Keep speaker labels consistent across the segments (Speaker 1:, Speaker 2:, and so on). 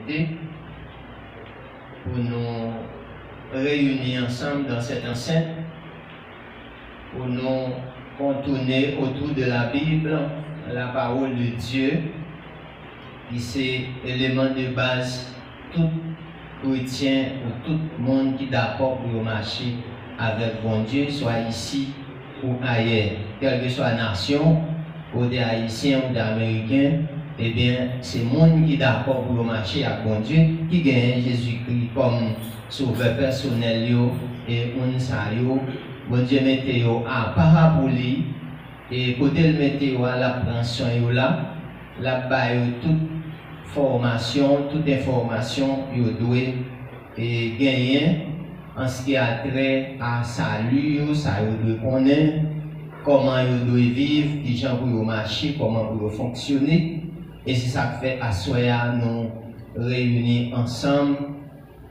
Speaker 1: l'opportunité pour nous réunir ensemble dans cette enceinte, pour nous contourner autour de la Bible, la parole de Dieu, qui c'est l'élément de base tout chrétien ou tout le monde qui est d'accord pour marcher avec bon Dieu, soit ici ou ailleurs, quelle que soit la nation, ou des Haïtiens ou des Américains, eh bien, c'est le monde qui est d'accord pour marcher avec bon Dieu, qui gagne Jésus-Christ comme sauveur personnel, et bon Dieu mette à parabole, et côté le mette à l'appréhension là, la baille toute formation, toute information, vous devez gagner en ce qui a trait à salut, ça vous devez connaître, comment vous devez vivre, qui gens pour marcher, comment vous fonctionner. Et c'est ça que fait à soya nous réunir ensemble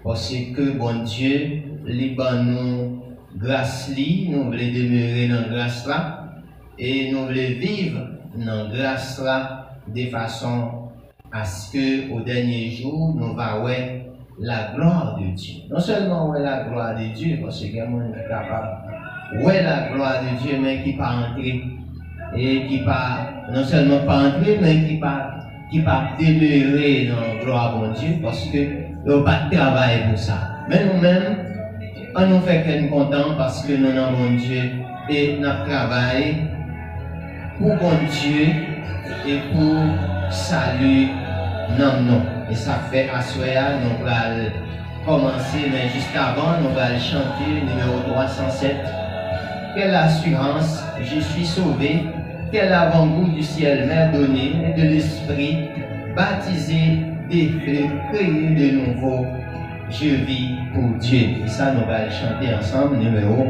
Speaker 1: parce que bon Dieu, nous grâce nous voulons demeurer dans la grâce là et nous voulons vivre dans la grâce là de façon à ce que au dernier jour nous va voir la gloire de Dieu. Non seulement voir la gloire de Dieu parce que nous est capable voir la gloire de Dieu mais qui pas entrer et qui pas non seulement pas entrer mais qui pas demeurer dans la gloire de Dieu parce que nous pas de travail pour ça. Mais nous-mêmes, on nous fait qu'être contents parce que nous avons Dieu et nous travaillons pour bon Dieu et pour salut non. Et ça fait à soya, nous allons commencer, mais juste avant, nous allons chanter numéro 307. Quelle assurance, je suis sauvé. Quel avant-goût du ciel m'a donné, de l'esprit, baptisé, défait, créé de nouveau, je vis pour Dieu. Et ça, nous allons chanter ensemble, numéro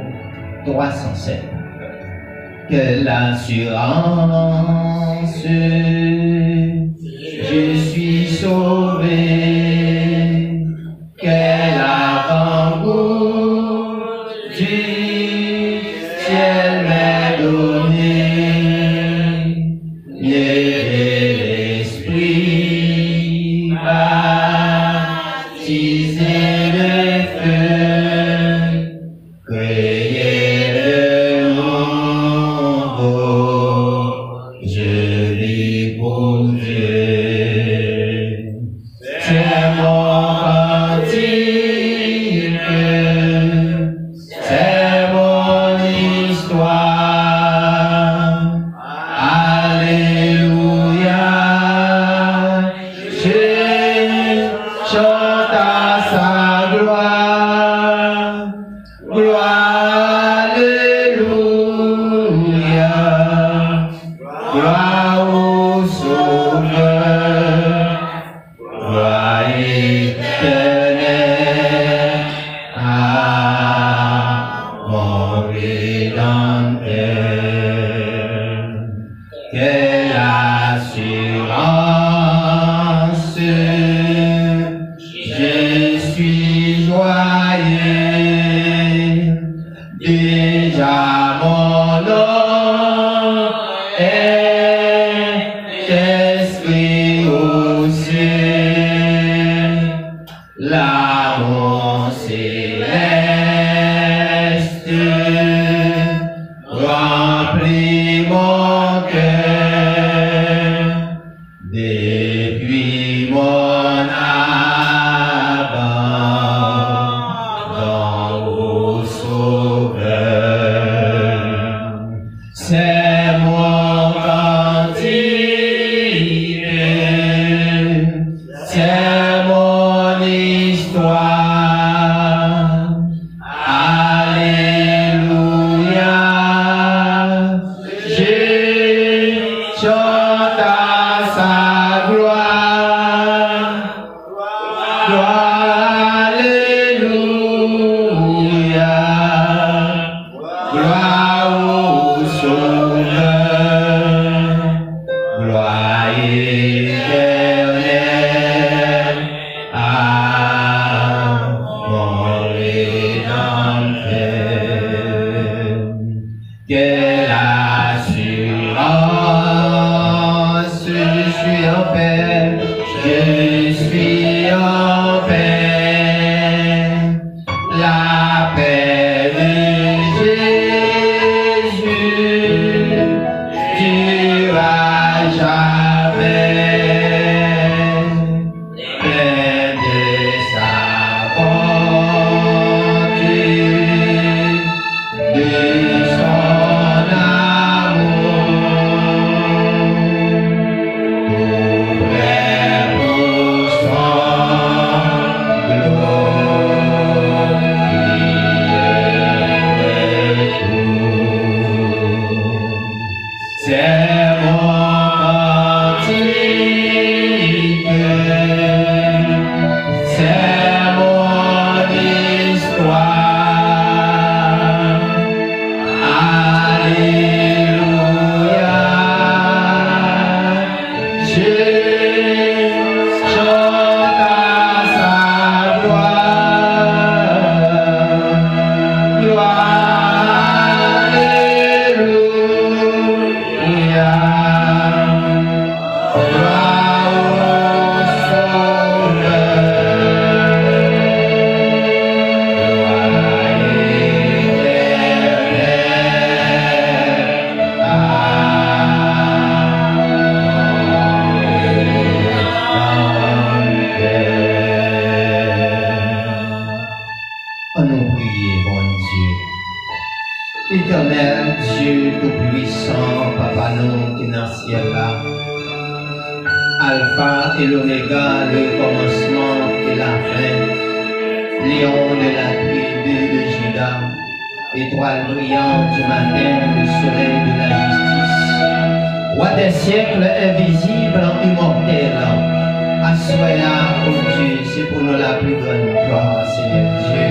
Speaker 1: 307. Quelle assurance, je suis sauvé. Quel avant-goût du ciel m'a donné. L'esprit baptisé de feu, créé de nouveau, je vis pour Dieu. C'est mon cantique, c'est mon histoire. Alléluia, je chante à sa gloire. Gloire, alléluia, gloire au Sauveur, gloire éternelle à mon Rédempteur. Quelle assurance, je suis joyeux, déjà mon nom est inscrit au ciel, là mon céleste remplit mon cœur depuis mon abandon au Sauveur. C'est mon cantique, c'est mon histoire. Alléluia, je chante à sa gloire. Gloire, alléluia, gloire au Sauveur, gloire éternelle et l'oméga, le commencement et la fin. Lion de la tribu de Juda, étoile brillante du matin, le soleil de la justice. Roi des siècles, invisible, immortel, assoya, oh Dieu, c'est pour nous la plus grande gloire, Seigneur Dieu.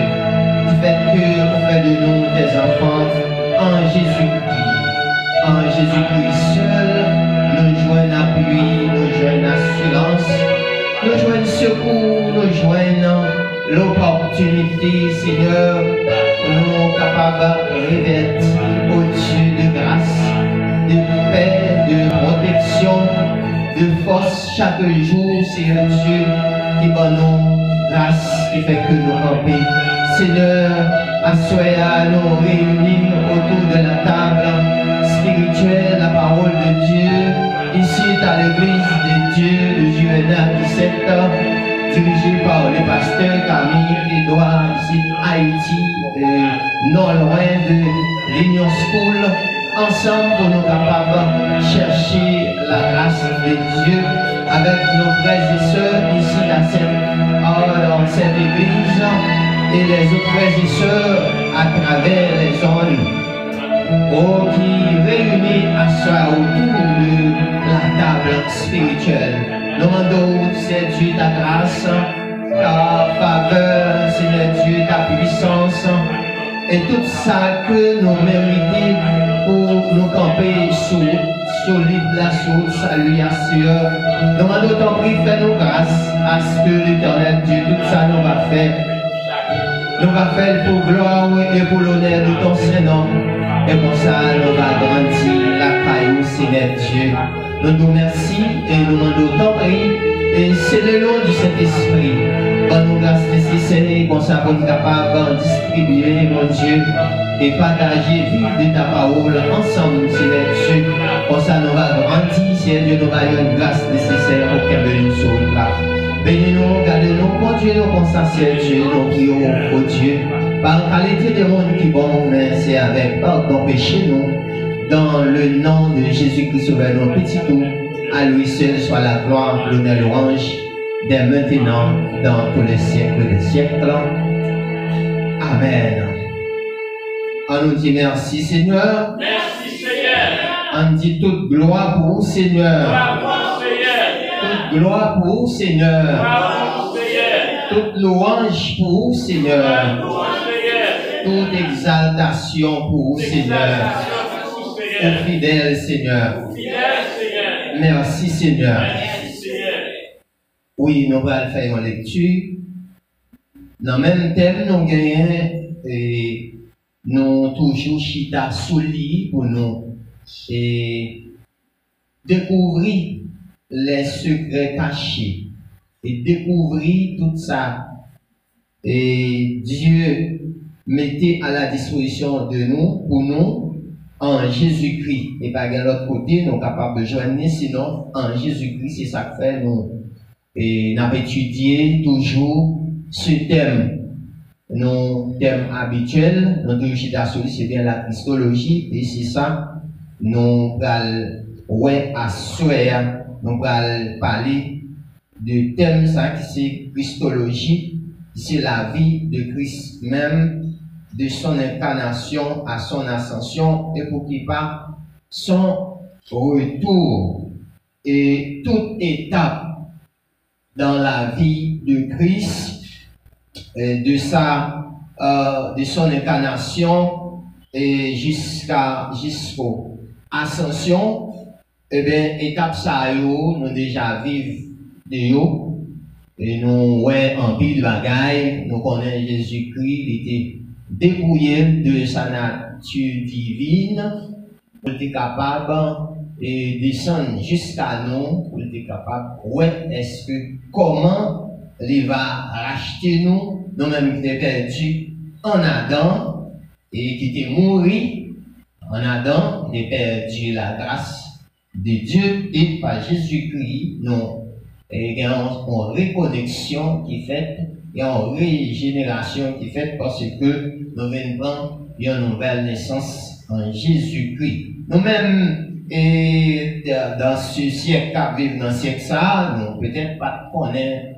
Speaker 1: Du fait que vous faites de nous des enfants en Jésus-Christ. En Jésus-Christ seul, nous joignons appui, nous joignons assurance, nous joignons secours, nous joignons l'opportunité, Seigneur, pour nous capables de revêtir au Dieu de grâce, de paix, de protection, de force chaque jour, Seigneur Dieu, qui va nous grâce, qui fait que nous camper. Seigneur, assoyez nous réunir autour de la table spirituelle, la parole de Dieu, ici à l'église de Dieu de Juvenal 17, dirigé par le pasteur Camille Edouard, ici Haïti, non loin de l'Union School, ensemble pour nous capables de chercher la grâce de Dieu avec nos frères et sœurs ici dans cette église et les autres frères et sœurs à travers les zones qui réunissent à soi autour de la table spirituelle. Nous demandons, c'est Dieu ta grâce, ta faveur, Seigneur Dieu, ta puissance et tout ça que nous méritons pour nous camper solide la source, salut, Seigneur. Nous demandons ton prix, fais-nous grâce à ce que l'Éternel Dieu, tout ça nous va faire. Nous va faire pour gloire et pour l'honneur de ton Saint-Nom. Et pour ça, nous va grandir la caillou, Seigneur Dieu. Nous nous remercions et nous demandons ton prix. Et c'est le nom du Saint-Esprit. Donne-nous grâce nécessaire, comme ça, pour nous capables de distribuer, mon Dieu, et partager vivre de ta parole ensemble, Seigneur Dieu. Comme ça, nous va grandir, Seigneur Dieu, nous va avoir une grâce nécessaire pour qu'elle nous sauve là. Bénis-nous, gardez-nous, conduisez-nous comme ça, Seigneur Dieu, nous prions, oh Dieu. Par qualité de monde qui bon, mais c'est avec pardon péché nous. Dans le nom de Jésus-Christ, sauveur nos petits tours. À lui seul soit la gloire, l'honneur, l'orange, dès maintenant, dans tous les siècles des siècles. Amen. On nous dit merci Seigneur.
Speaker 2: Merci Seigneur.
Speaker 1: On dit toute gloire pour vous Seigneur.
Speaker 2: Bravo Seigneur.
Speaker 1: Toute gloire pour vous Seigneur.
Speaker 2: Bravo Seigneur.
Speaker 1: Toute louange pour vous Seigneur.
Speaker 2: Bravo Seigneur.
Speaker 1: Toute exaltation pour vous Seigneur. Ô fidèle Seigneur.
Speaker 2: Fidèle Seigneur.
Speaker 1: Merci Seigneur.
Speaker 2: Merci Seigneur.
Speaker 1: Oui, nous allons faire une lecture. Dans le même thème, nous gagnons et nous toujours chita souli pour nous et découvrir les secrets cachés et découvrir tout ça. Et Dieu mettait à la disposition de nous, pour nous, en Jésus-Christ. Et par l'autre côté, nous sommes capables de joindre, sinon, en Jésus-Christ, c'est ça que fait nous. Et nous avons étudié toujours ce thème. Nos thèmes habituels, notre végétation, c'est bien la christologie, et c'est ça, nous allons, ouais, à souhait, nous allons parler de thème, ça, qui c'est christologie, c'est la vie de Christ même, de son incarnation à son ascension, et pour qu'il part son retour. Et toute étape dans la vie de Christ, de son incarnation et jusqu'au ascension, et bien, étape ça, nous déjà vivons de yo, et nous, ouais, en pile bagaille, nous connaissons Jésus-Christ, il était dépouillé de sa nature divine, pour être capable de descendre jusqu'à nous, pour être capable, ouais, est-ce que, comment il va racheter nous, nous-mêmes qui étions perdus en Adam, et qui étaient morts en Adam, qui étaient perdus la grâce de Dieu, et par Jésus-Christ, nous, et une reconnexion qui est faite, et une régénération qui est faite, parce que nous venons prendre une nouvelle naissance en Jésus-Christ. Nous-mêmes, Et dans ce siècle qui vivent dans le siècle ça, nous peut-être pas connaître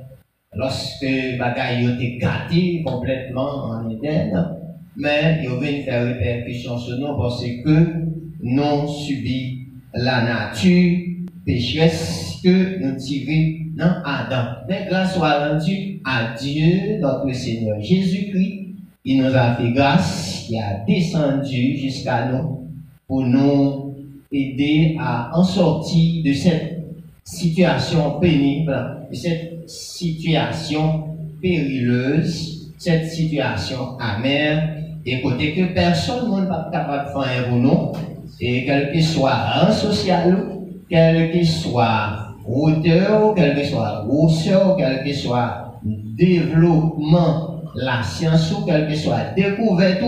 Speaker 1: lorsque bagaille été gâté complètement en Éden, mais il y a faire répercussion sur nous parce que nous subit la nature pécheresse que nous tirons dans Adam. Mais grâce soit rendue à Dieu, notre Seigneur Jésus-Christ, il nous a fait grâce, il a descendu jusqu'à nous pour nous aider à en sortir de cette situation pénible, de cette situation périleuse, cette situation amère, et côté que personne n'est pas capable de faire pour nous, et quel que soit un social, quel que soit hauteur, quel que soit rousseur, quel que soit développement, la science, ou quel que soit découverte,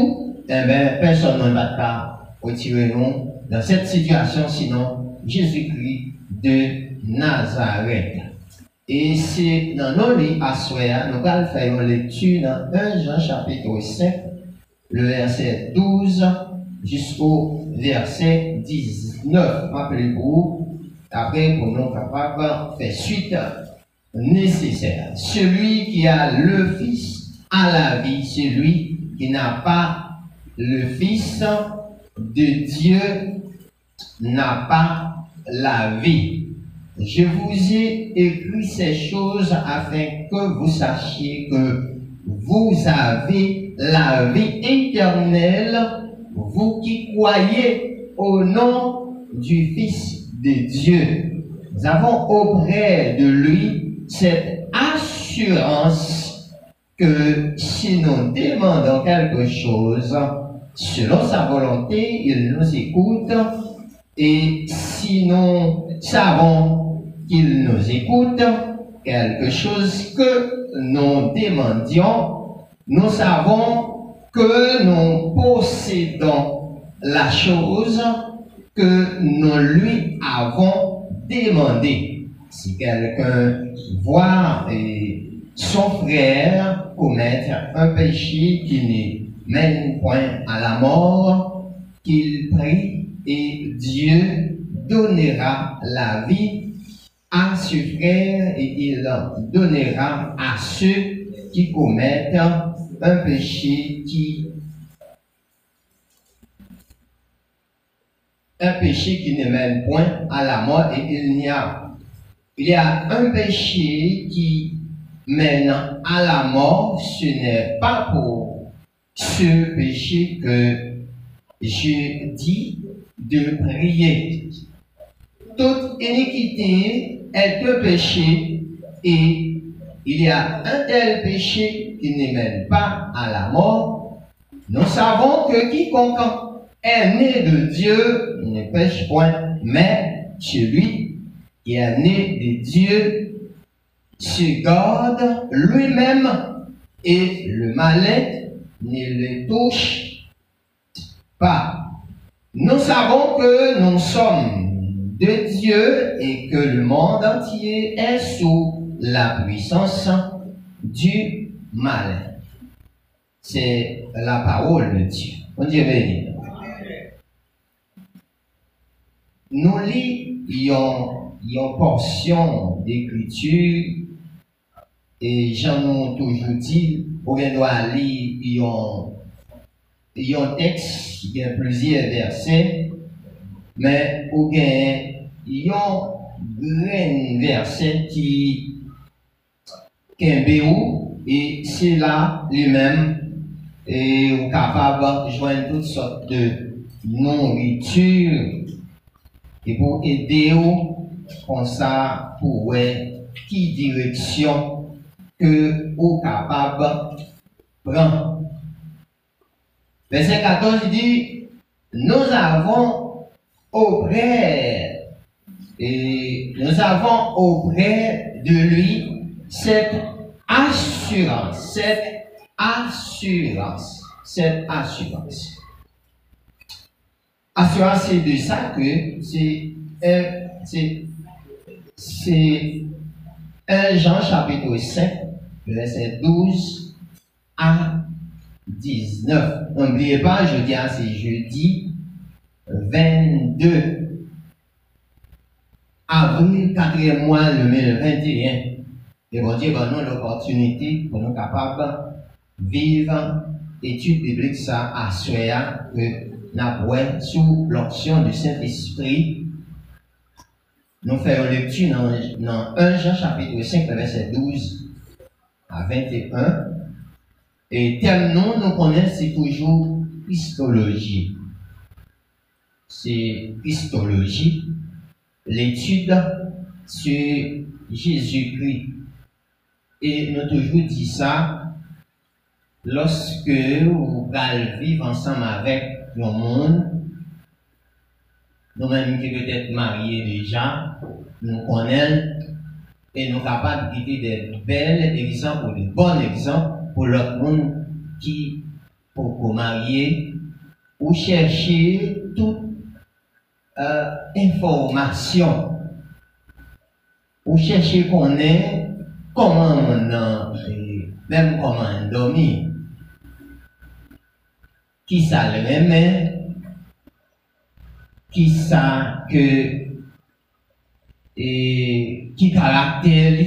Speaker 1: eh bien, personne ne va pas retirer nous dans cette situation, sinon Jésus-Christ de Nazareth. Et c'est dans nos livres à soir, nous allons faire une lecture dans 1 Jean chapitre 5, le verset 12 jusqu'au verset 19. Rappelez-vous, après pour nous capables de faire suite nécessaire. Celui qui a le Fils a la vie, celui qui n'a pas le Fils de Dieu n'a pas la vie. Je vous ai écrit ces choses afin que vous sachiez que vous avez la vie éternelle, vous qui croyez au nom du Fils de Dieu. Nous avons auprès de lui cette assurance que si nous demandons quelque chose selon sa volonté, il nous écoute, et si nous savons qu'il nous écoute, quelque chose que nous demandions, nous savons que nous possédons la chose que nous lui avons demandé. Si quelqu'un voit son frère commettre un péché qui ne mène point à la mort, qu'il prie et Dieu donnera la vie à ce frère et il donnera à ceux qui commettent un péché qui ne mène point à la mort. Et il y a un péché qui mène à la mort. Ce n'est pas pour ce péché que je dis de prier. Toute iniquité est un péché, et il y a un tel péché qui ne mène pas à la mort. Nous savons que quiconque est né de Dieu ne pêche point, mais celui qui est né de Dieu se garde lui-même, et le malin ne le touche pas. Nous savons que nous sommes de Dieu et que le monde entier est sous la puissance du malin. C'est la parole de Dieu. On Dieu béni. Nous lisons une portion d'écriture, et j'en ai toujours dit, on doit lire un texte qui a plusieurs versets, mais il y a un verset qui est béou, et c'est là lui-même, et on est capable de joindre toutes sortes de nourriture, et pour aider comme ça, pour qui direction que vous capable de prendre. Verset 14 il dit, nous avons auprès de lui cette assurance. Assurance, c'est de ça que c'est 1 Jean chapitre 5, verset 12 à 19. N'oubliez pas, c'est jeudi 22 avril, 4e mois 2021. Et bon Dieu, nous l'opportunité pour nous capables de vivre l'étude biblique ça à Soya que nous sous l'onction du Saint-Esprit. Nous faisons lecture dans 1 Jean chapitre 5, verset 12 à 21. Et thème nous connaissons, c'est toujours Christologie. C'est Christologie, l'étude sur Jésus-Christ. Et nous toujours dit ça, lorsque vous allez vivre ensemble avec le monde, nous-mêmes qui peut-être mariés déjà, nous connaissons et nous sommes capables de guider des bels exemples ou de bons exemples pour l'autre monde qui, pour marier, ou chercher toute information, ou chercher qu'on est, comment on a, même comment on dormir, qui ça le remet, qui ça que, et qui caractère,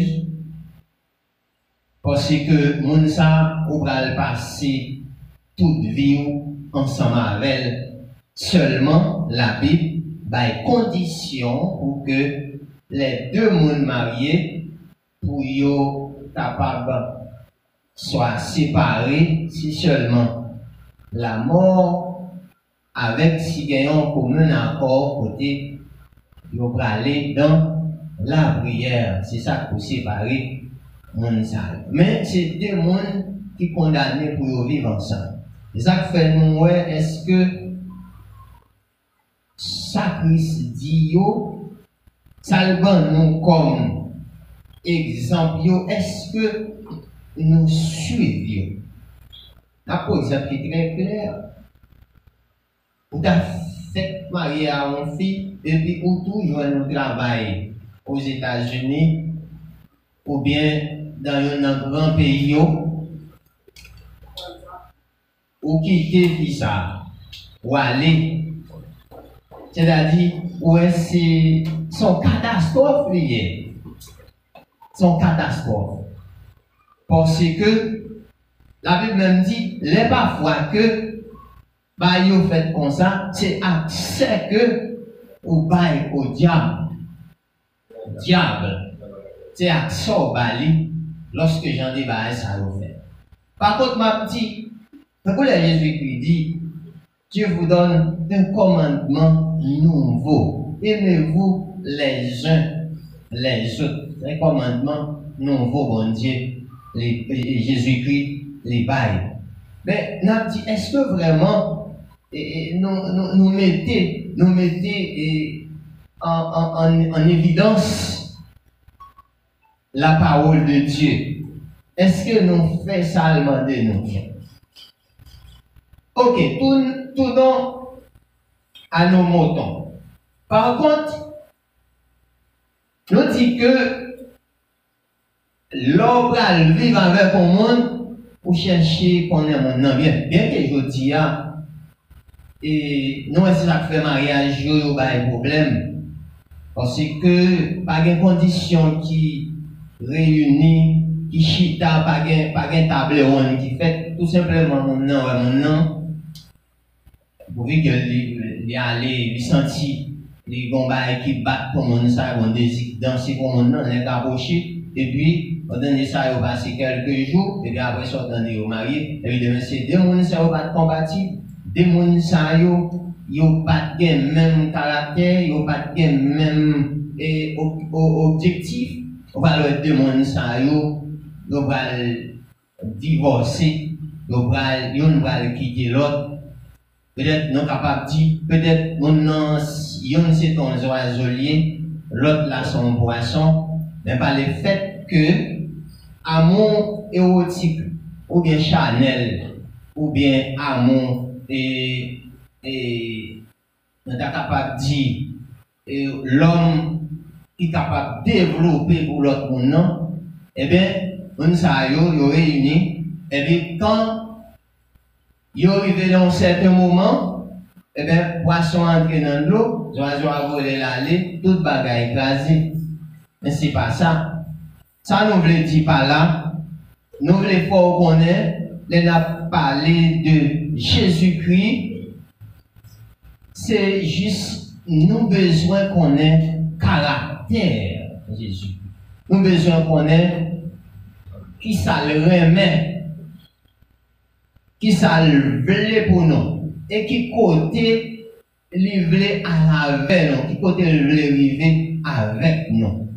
Speaker 1: parce que moun sa ou va passer toute vie ensemble avec elle. Seulement la Bible a condition pour que les deux moun mariés pour yo capables soient séparés si seulement la mort avec si gagnant commun accord côté yo va aller dans la prière. C'est ça pour séparer. Mais c'est deux mondes qui sont condamnés pour vivre ensemble. Et ça fait nous, est-ce que ça Christ dit, ça le donne nous comme exemple, est-ce que nous suivons? Par exemple, qui est très clair. Vous avez fait marier à une fille, et puis vous toujours nous travail aux États-Unis, ou bien dans un grand pays, ou quitter puis ça, ou aller. C'est-à-dire, ouais, c'est son catastrophe lié. Son catastrophe. Parce que la Bible même dit, les parfois que, bah, vous faites comme ça, c'est accès que, ou bail au diable. Diable. C'est accès au bali. Lorsque j'en débarque, ça le fait. Par contre, ma petite, quand Jésus-Christ dit, Dieu vous donne un commandement nouveau. Aimez-vous les uns les autres. C'est un commandement nouveau, bon Dieu. Jésus-Christ les baille. Mais, n'a dit, est-ce que vraiment, nous mettez en évidence la parole de Dieu? Est-ce que nous faisons seulement de nous? Ok, tournons à nos moutons. Par contre, nous disons que l'homme va vivre avec le monde pour chercher qu'on est mon nom. Bien que je dis, et nous, si ça fait mariage, il y a un problème. Parce que, pas de conditions qui réunit, qui chita, pas de table qui fait tout simplement mon nom. Vous voyez qu'il y a les sentis, les gombailles qui battent pour mon ça, on désire danser pour mon nom, les cabochés, et puis, on donne ça, on passe quelques jours, et puis après, ça, on donne au marié, et puis demain, c'est deux mouns ça, on va combattre, deux mouns ça, yo pas de même caractère, yo pas de même objectif, on va leur demander ça, yo va divorcer, yo va quitter l'autre. Peut-être nous capables de dire, peut-être mon c'est ton oiseau, l'autre là son poisson, mais par le fait que amour érotique, ou bien charnel, ou bien amour et nous sommes capables de dire l'homme qui est capable de développer pour l'autre monde, eh bien, on s'est réunis, et bien, quand ils arrivent dans un certain moment, eh bien, poisson entré dans l'eau, oiseau a volé l'allée, toute bagaille écrasée. Mais c'est pas ça. Ça nous voulons dire par là, nous voulons faut connaître, nous avons parlé de Jésus-Christ, c'est juste, nous besoin qu'on ait caractère Jésus. Nous besoin qu'on ait qui ça le remet, qui ça le voulait pour nous, et qui côté livré à avec nous, qui côté le voulait arriver avec nous.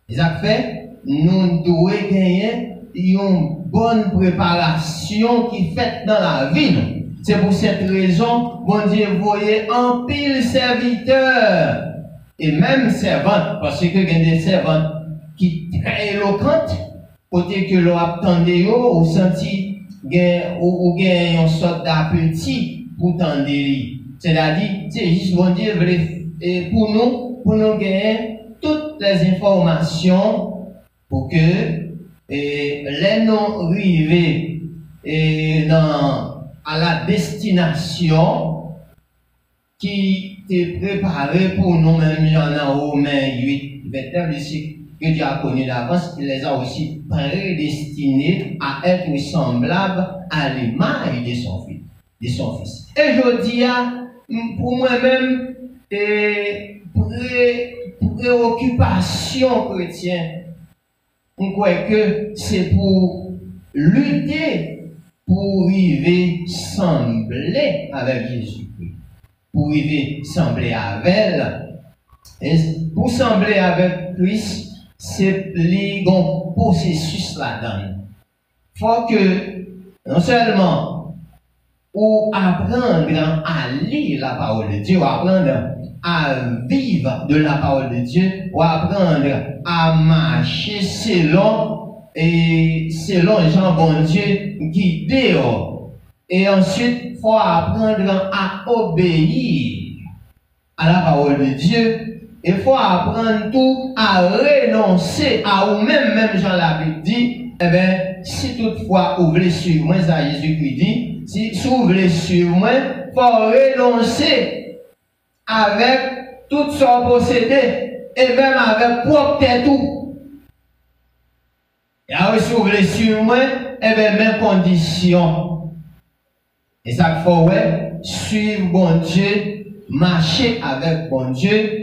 Speaker 1: Ça fait, nous devons gagner une bonne préparation qui est faite dans la vie. C'est pour cette raison, bon Dieu, voyez en pile serviteurs et même servantes, parce que il y a des servantes qui sont très éloquentes, côté que l'on attendait, ou senti, ou gagne une sorte d'appétit pour tendre. C'est-à-dire, c'est juste bon Dieu, pour nous gagner toutes les informations pour que les non arrivés à la destination qui est préparée pour nous-mêmes, il y en a au moins 8 ici que Dieu a connu d'avance, il les a aussi prédestinés à être semblables à l'image de son fils. Et je dis, pour moi-même, préoccupation chrétienne, on croit que c'est pour lutter pour arriver sembler avec Jésus-Christ, pour arriver sembler avec elle. Et pour sembler avec Christ, c'est le processus là-dedans. Il faut que, non seulement, ou apprendre à lire la parole de Dieu, ou apprendre à vivre de la parole de Dieu, ou apprendre à marcher selon Jean bon Dieu guidé. Et ensuite, il faut apprendre à obéir à la parole de Dieu. Il faut apprendre tout à renoncer à vous-même, même Jean l'avait dit, eh bien, si toutefois vous voulez suivre moi, ça Jésus-Christ dit, si vous voulez suivre moi, il faut renoncer avec tout son procédé, et même avec propre tout. Et alors, si vous voulez suivre moi, eh bien, même condition. Et ça qu'il faut, ouais, suivre bon Dieu, marcher avec bon Dieu,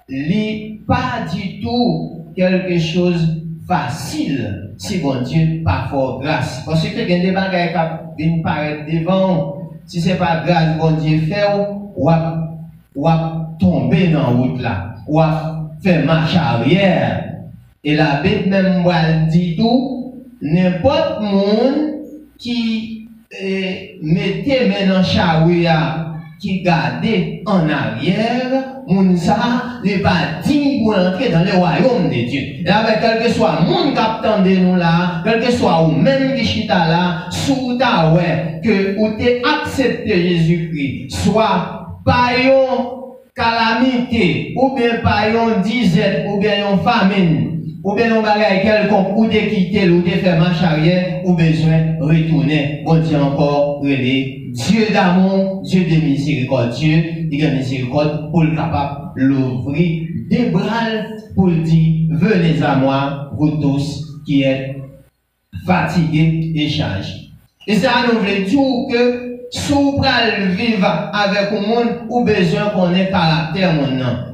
Speaker 1: n'est pas du tout quelque chose facile, si bon Dieu pas fort grâce. Parce que il y a des bagages qui viennent paraître devant, si c'est pas grâce, bon Dieu fait, ou tomber dans la route là, ou faire marche arrière. Et la Bible même dit tout, n'importe monde qui mettait maintenant chariot, qui gardait en arrière, moun ça n'est pas digne pour entrer dans le royaume de Dieu. Et avec quel que soit monde qui attendait nous là, quel que soit ou même qui chita là, sous ta ouais, que ou t'es accepté Jésus-Christ, soit par une calamité, ou bien par une disette, ou bien une famine, ou bien on bagaille quelconque, ou t'es quitté, ou t'es fait marche arrière, ou besoin retourner. On dit encore, Dieu d'amour, Dieu de miséricorde, Dieu de miséricorde pour le capable l'ouvrir des bras pour le dire, venez à moi, vous tous qui êtes fatigués et chargés. Et ça nous veut dire que si vous voulez vivre avec le monde, ou besoin qu'on ait caractère,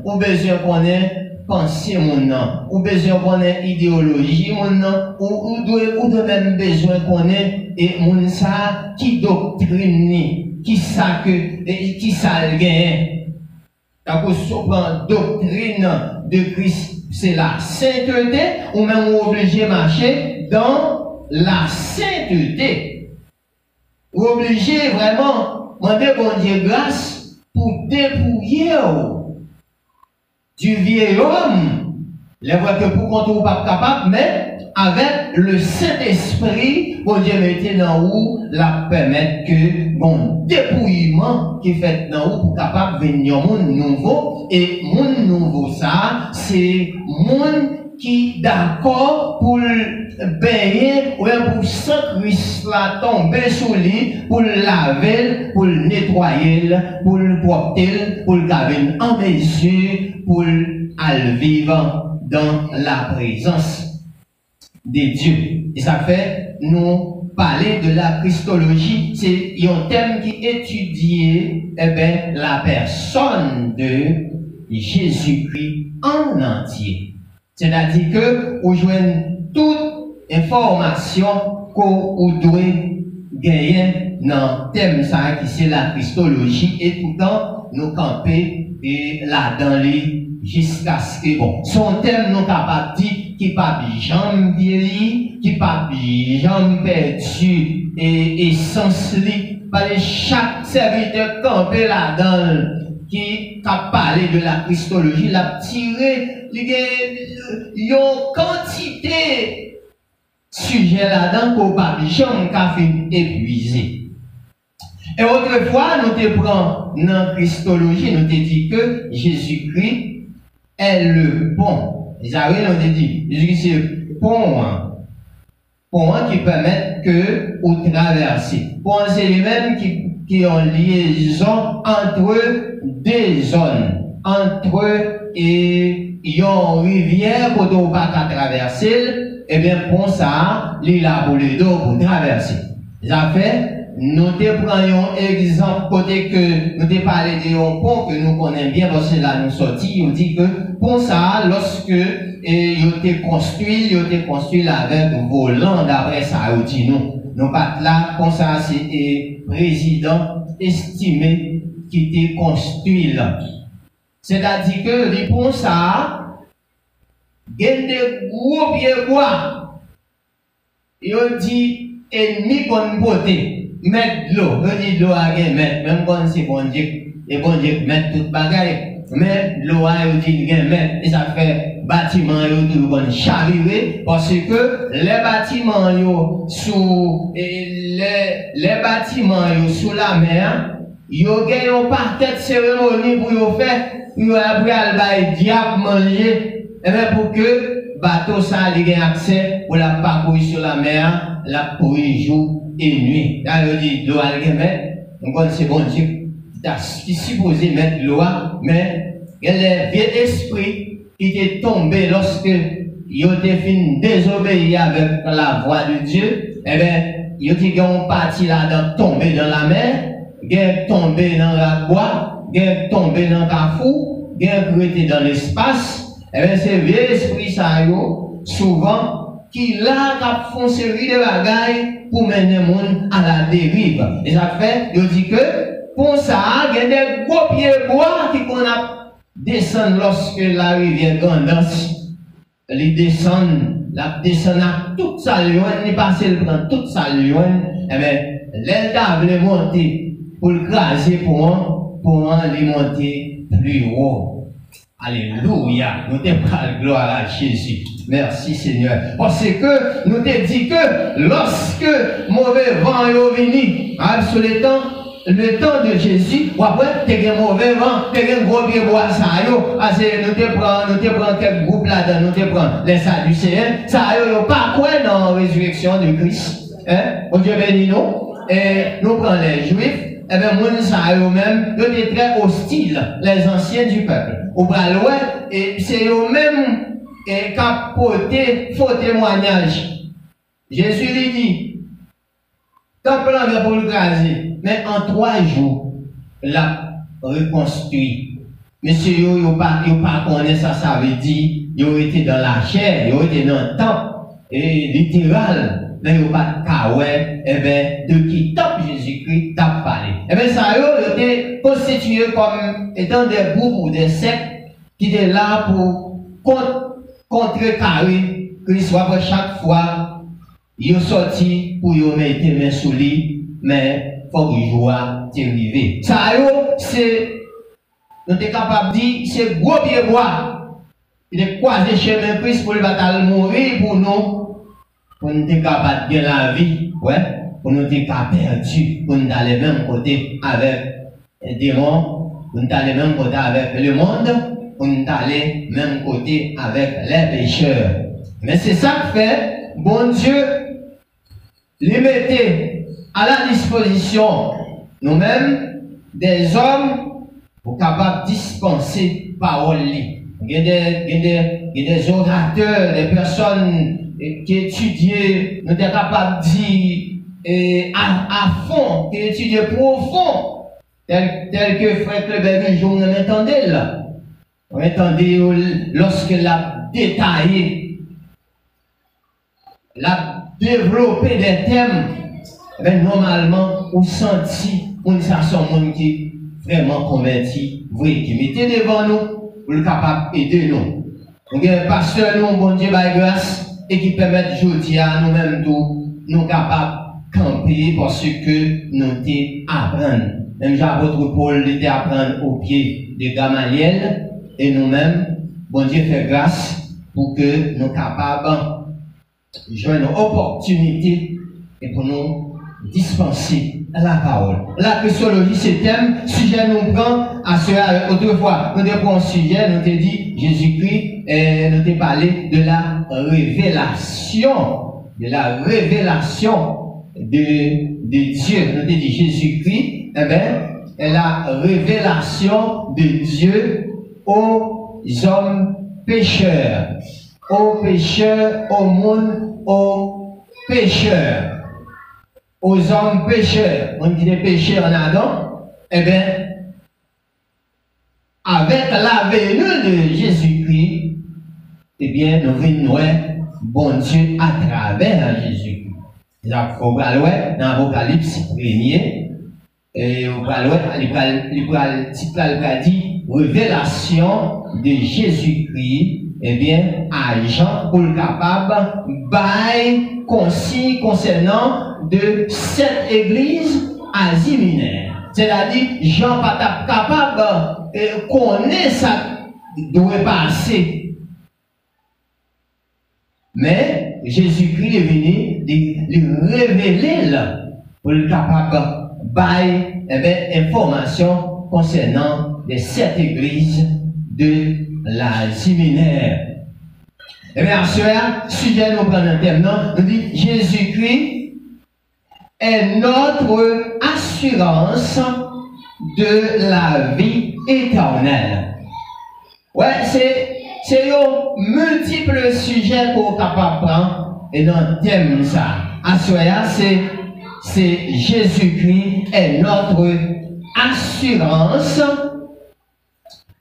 Speaker 1: ou besoin qu'on ait pensée, ou besoin qu'on ait idéologie, ou de même besoin qu'on ait et moun ça qui doctrine, qui ça le gagne. D'accord, souvent doctrine de Christ, c'est la sainteté, ou même obligé de marcher dans la sainteté. Ou obligé vraiment demander bon Dieu grâce pour dépouiller du vieil homme. Les voix que pour qu'on trouve pas capable, mais avec le Saint-Esprit, bon Dieu mettez dans vous, la permettre que bon dépouillement qui fait dans vous pour capable venir monde nouveau, et monde nouveau ça, c'est monde qui d'accord pour baigner, ou pour sang Christ la tomber sous lui, pour le laver, pour le nettoyer, pour le porter, pour le caver en mesure, pour le vivre dans la présence de Dieu. Et ça fait, nous parler de la Christologie, c'est un thème qui étudie la personne de Jésus-Christ en entier. C'est-à-dire que vous jouez toute information qu'on doit gagner dans le thème ça qui c'est la Christologie et tout le temps nous camper et là dans les jusqu'à ce que bon son thème non capable dire qui pas jamais vieilli qui pas jamais perdu et essence li parce que chaque serviteur campé là-dedans qui a parlé de la Christologie l'a tiré une quantité sujet là-dedans qu'on pas jamais fait épuisé. Et autrefois, nous te prenons dans la Christologie, nous te dit que Jésus-Christ est le pont. Vous savez, nous te dit, Jésus-Christ c'est le pont. Pont qui permet que vous traversez. Pont c'est lui-même qui ont liaison entre deux zones. Entre une rivière pour ne pas traverser, et bien pont ça, il a pour le dos pour traverser. Ça fait, nous te prenons un exemple côté que nous te parlé de un pont que nous connaissons bien parce que là nous sortis, on dit que pont ça, lorsque il était construit avec volant d'après ça, on dit non. Nous pas là, pont ça c'est président estimé qui était construit là. C'est-à-dire que les ponts ça, il y a des gros pieds bois. Et on dit, ennemi qu'on beauté, mettre de l'eau. On dit de l'eau à gagner, même quand c'est bon Dieu, et bon Dieu mettre toute bagaille. Mais l'eau à dit mettre, et ça fait bâtiment tout bon chavirer, parce que les bâtiments sous les bâtiments sous la mer, ils ont une partie de cérémonie pour y faire. Il y a après le diable manger, et bien pour que bateau ça ait accès pour la parcourir sur la mer, la courir jour et nuit. Là, il dit, l'eau à mettre, on c'est bon Dieu, qui est supposé mettre l'eau, mais il y a les vieux esprits qui étaient tombés lorsque ils ont fini désobéir avec la voix de Dieu, et bien, ils ont parti là-dedans, tombé dans la mer, ils ont tombé dans la boîte, gen tombé dans le carrefour, gen été dans l'espace, et bien ces vieux esprits ça souvent qui là qui font série de bagailles pour mener le monde à la dérive. Et ça fait, il dit que pour ça, il y a des gros pieds bois qui qu'on a descendent lorsque la rivière grandance. Ils descendent à toute sa lune, ils passent le prendre toute sa lune, et bien, l'État veut monter pour le craser pour alimenter plus haut. Alléluia. Nous te parlons gloire à Jésus. Merci Seigneur. Parce que nous te dit que lorsque mauvais vent est venu, sur le temps de Jésus, ou après, tu as un mauvais vent, tu as un gros pied bois, ça nous te prend quelques groupes là-dedans, nous te prend les Sadducéens, ça y pas quoi dans la résurrection de Christ. Hein? Dieu béni nous. Et nous prenons les Juifs. Eh bien, moun sa eux-mêmes, ils étaient très hostiles, les anciens du peuple. Au bras et c'est eux-mêmes qui ont porté faux témoignage. Jésus lui dit, tant plan vient pour le craser, mais en 3 jours, l'a reconstruit. Monsieur, ils n'ont pas connu ça, ça veut dire, ils ont été dans la chair, ils ont été dans le temps, et littéral. Mais il n'y a pas de caouet, eh bien, de qui tape Jésus-Christ, tape parler. Eh bien, ça, ils étaient constitués comme étant des groupes ou des sectes qui étaient là pour contrecarrer Christ, soit pour chaque fois, ils sont sortis pour y mettre les mains sous lui, mais il faut que joie t'arriver. Ça, c'est, nous sommes capables de dire, c'est gros pied bois. Il est croisé chemin Christ pour le bataille mourir pour nous. Pour nous être capables de la vie, ouais, pour nous être perdus, pour nous aller même côté avec les démons, pour nous aller même côté avec le monde, pour nous aller même côté avec les pécheurs. Mais c'est ça que fait, bon Dieu, les mettait à la disposition nous-mêmes, des hommes, pour capables de dispenser parole. Il y a des orateurs, des personnes qui étudient, nous sommes capables de dire à fond, qui étudient profond, tel que Frère Kleber un jour nous entendait là. On entendait lorsque l'a détaillé, l'a développé des thèmes, mais normalement, on sentit, on ça sont monde qui vraiment converti, oui, qui mettait devant nous, pour le capable d'aider nous. Donc, un pasteur, nous, bon Dieu, par grâce, et qui permet aujourd'hui à nous-mêmes tout, nous capables de camper parce que nous t'es apprendre. Même Jean-Apôtre Paul était apprendre au pied de Gamaliel, et nous-mêmes, bon Dieu fait grâce pour que nous capables de jouer une opportunité et pour nous dispenser la parole. La Christologie, c'est thème, sujet nous prend à cela autrefois. Nous avons un sujet, nous avons dit Jésus-Christ, et nous avons parlé de la révélation, de Dieu. Nous avons dit Jésus-Christ, eh bien, est la révélation de Dieu aux hommes pécheurs, au monde, aux pécheurs. Aux hommes pécheurs, on dit les pécheurs en Adam, eh bien, avec la venue de Jésus-Christ, eh bien, nous venons bon Dieu à travers Jésus-Christ. Il y a dans l'Apocalypse 1er, et le titre dit révélation de Jésus-Christ, eh bien, à Jean pour le capable, by consigne concernant de cette église Asie mineure. C'est-à-dire, Jean pas capable de connaître ça doit passer. Mais Jésus-Christ est venu de révéler là, pour le capable de information concernant les 7 églises de l'Asie mineure. Et bien, ce sujet nous prend un thème, non? Nous dit Jésus-Christ est notre assurance de la vie éternelle. Ouais, c'est un multiple sujet pour capable prendre et dans le thème ça. Assurance, c'est Jésus-Christ est notre assurance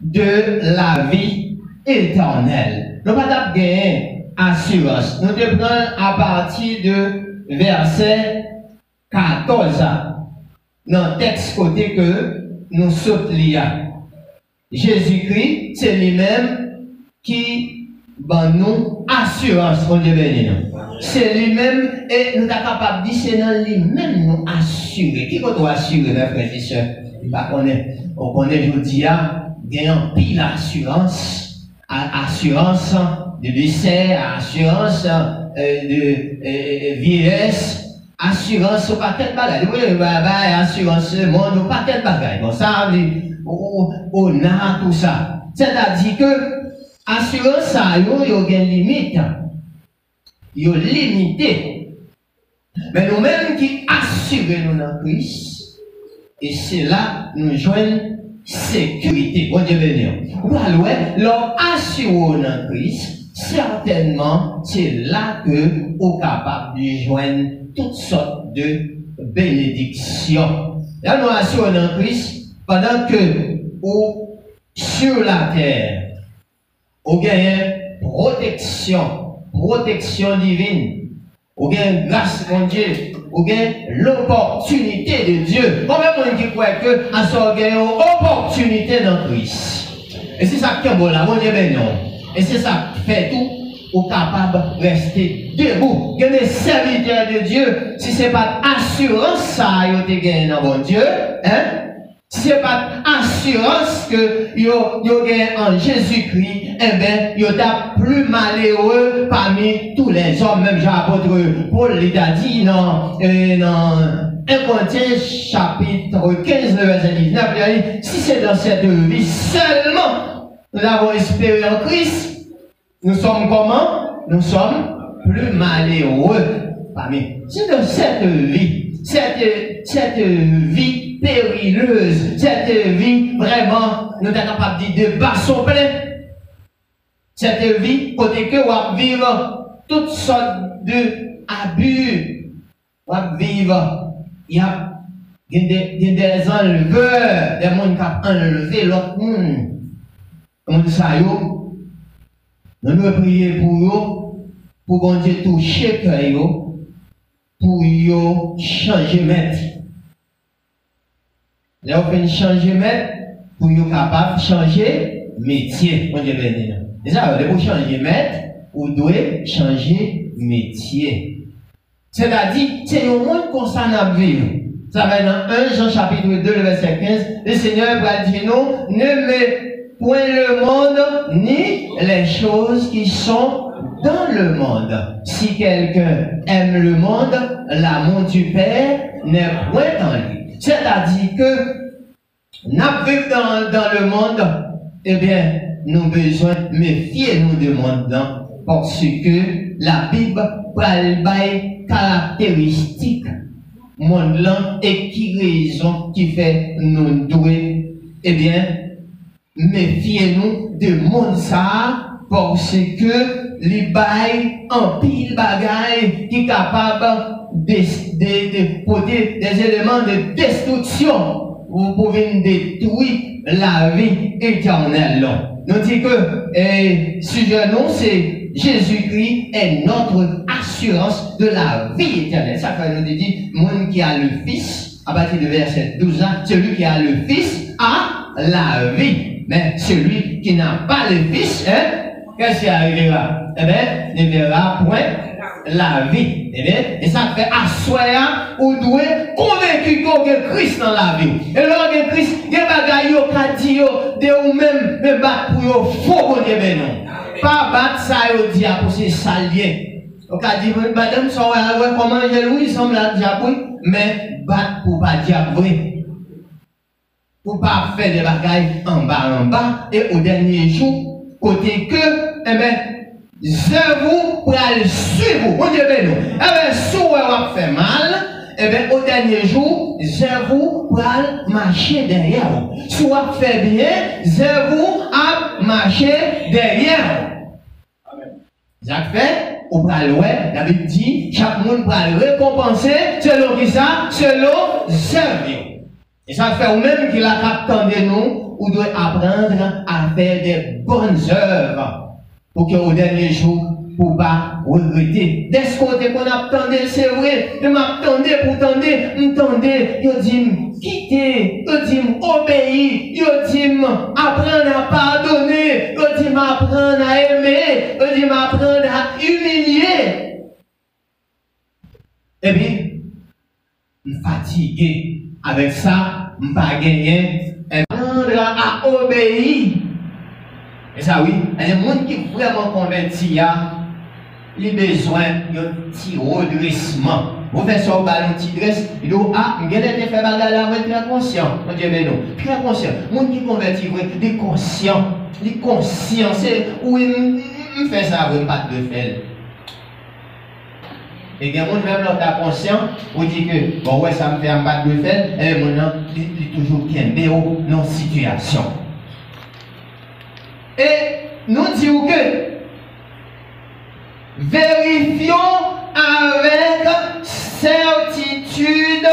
Speaker 1: de la vie éternelle. Nous ne pouvons pas gagner assurance. Nous te prenons à partir de verset 14. Dans le texte côté que nous sommes liés. Jésus-Christ, c'est lui-même qui nous assurance. C'est lui-même et nous sommes capables de dire c'est dans lui-même nous assurer. Qui peut nous assurer, mes frères et sœurs? On connaît aujourd'hui, il y a un pile assurance, assurance de décès, assurance de vieillesse, assurance au paquet de bagages. Oui, assurance monde au paquet de bagages. Bon, ça, on a tout ça. C'est-à-dire que assurance, ça, il y a une limite. Il y a limité. Mais nous-mêmes qui assurons dans Christ, et c'est là nous joignons sécurité. Bon Dieu béni. L'on assure dans Christ, certainement, c'est là que nous sommes capables de joindre toutes sortes de bénédictions. Là, nous assurons dans Christ, pendant que sur la terre, nous gagnons protection divine. Ou bien grâce mon Dieu, ou bien l'opportunité de Dieu. Combien de monde qui croit que à ce gagne opportunité dans Christ? Et c'est ça qui est bon là, mon Dieu ben non. Et c'est ça qui fait tout ou capable de rester debout. Il y a des serviteurs de Dieu, si ce n'est pas assurance ça, il y a gagné dans mon Dieu, hein? Si ce n'est pas assurance que yo gagne en Jésus-Christ, eh bien, yo t'a plus malheureux parmi tous les hommes, même Jean-Apôtre Paul l'a dit dans 1 Corinthiens chapitre 15, verset 19, il a dit, si c'est dans cette vie seulement, nous avons espéré en Christ, nous sommes comment? Nous sommes plus malheureux parmi. C'est dans cette vie, cette vie périleuse, cette vie vraiment, nous sommes capables de dire de basson plein. Cette vie, côté que vous vivre toutes sortes d'abus, vous vivre, il y a des enleveurs, des gens qui ont enlevé l'autre monde. Comme ça, nous devons prier pour eux, pour qu'on Dieu toucher eux, pour eux changer maître. Là, on fait changer maître, pour eux capables de changer métier. On dit bien. Déjà, pour changer maître, vous devez changer métier. C'est-à-dire, c'est un monde qu'on s'en a vivre. Ça va dans 1 Jean chapitre 2, le verset 15. Le Seigneur va dire non, ne mets point le monde, ni les choses qui sont dans le monde. Si quelqu'un aime le monde, l'amour du Père n'est point en lui. C'est-à-dire que, nous vivons dans le monde, eh bien, nous avons besoin de méfier nous du monde, parce que la Bible parle des caractéristiques monde là et qui raison qui fait nous douer, eh bien, méfiez-nous de monde ça, parce que les bails en pile bagaille qui est capable de porter des éléments de destruction. Vous pouvez détruire la vie éternelle. Nous disons que sujet nous, c'est Jésus-Christ est notre assurance de la vie éternelle. Ça fait nous dit, monde qui a le Fils, à partir du verset 12 ans, celui qui a le Fils a la vie. Mais celui qui n'a pas le Fils, qu'est-ce qui arrivera? Eh bien, ne verra point la vie. Eh bien, et ça fait asseoir ou doué convaincu qu'on a Christ dans la vie. Et lorsque Christ, il y a des bagailles qui ont dit de vous-même, mais battre pour vous, faut qu'on ait non. Pas battre ça au diable pour ces saliers. On a dit, madame, ça va comment j'ai Louis, semble la diable, mais battre pour pas diable. Pour pas faire des bagailles en bas, et au dernier jour, côté que, eh bien, je vous pour aller suivre vous. On dit bien nous. Eh bien, si vous avez fait mal, eh bien, au dernier jour, je vous pour aller marcher derrière vous. Si vous avez fait bien, je vous à marcher derrière vous. Amen. Jacques fait, au bras ouais, David dit, chaque monde va le récompenser selon qui ça, selon servir. Et ça fait vous-même qu'il a capté nous, vous devez apprendre à faire des bonnes œuvres. Pour qu'au dernier jour, pour pas regretter. Dès ce côté qu'on attendait, c'est vrai, je m'attendais pour m'attendais, il dit, quitter, il dit, obéir, il dit, apprendre à pardonner, il dit, apprendre à aimer, il dit, apprendre à humilier. Eh bien, je suis fatigué avec ça, je ne pas gagner, apprendre à obéir. Et ça, oui, il y a des gens qui sont vraiment convertis, il a besoin d'un petit redressement. Vous faites ça au ballon, petit dresse, il dit, ah, je vais te faire bagarre là, vous très conscient. On dit, mais non, très conscient. Les gens qui convertis, ils sont conscients. Les conscients, c'est, oui, je fais ça, vous pas de faire. Et il y a des gens même là, conscient, vous dites que, bon, ouais, ça me fait un pas de faire, et maintenant, il est toujours bien dans nos situations. Et nous disons que vérifions avec certitude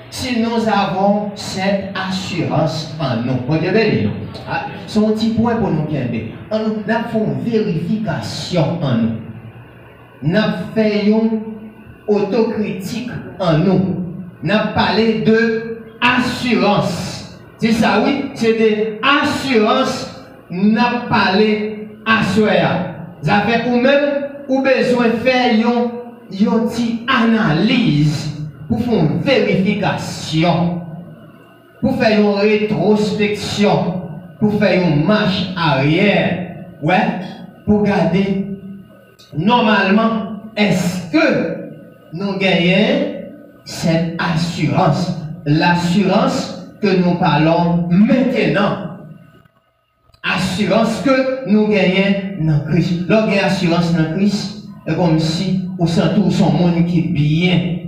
Speaker 1: si nous avons cette assurance en nous. Vous voyez, c'est un petit point pour nous qui nous avons une vérification en nous. Nous faisons autocritique en nous. Nous parlé de assurance. C'est ça, oui, c'est des assurances. N'a parlé à soi. Ça fait pour même ou besoin de faire une petite analyse pour faire une vérification, pour faire une rétrospection, pour faire une marche arrière, ouais, pour garder normalement est-ce que nous gagnons cette assurance, l'assurance que nous parlons maintenant. Assurance que nous gagnons dans Christ. Lorsqu'il y a assurance dans Christ, et comme si on sent tout son monde qui bien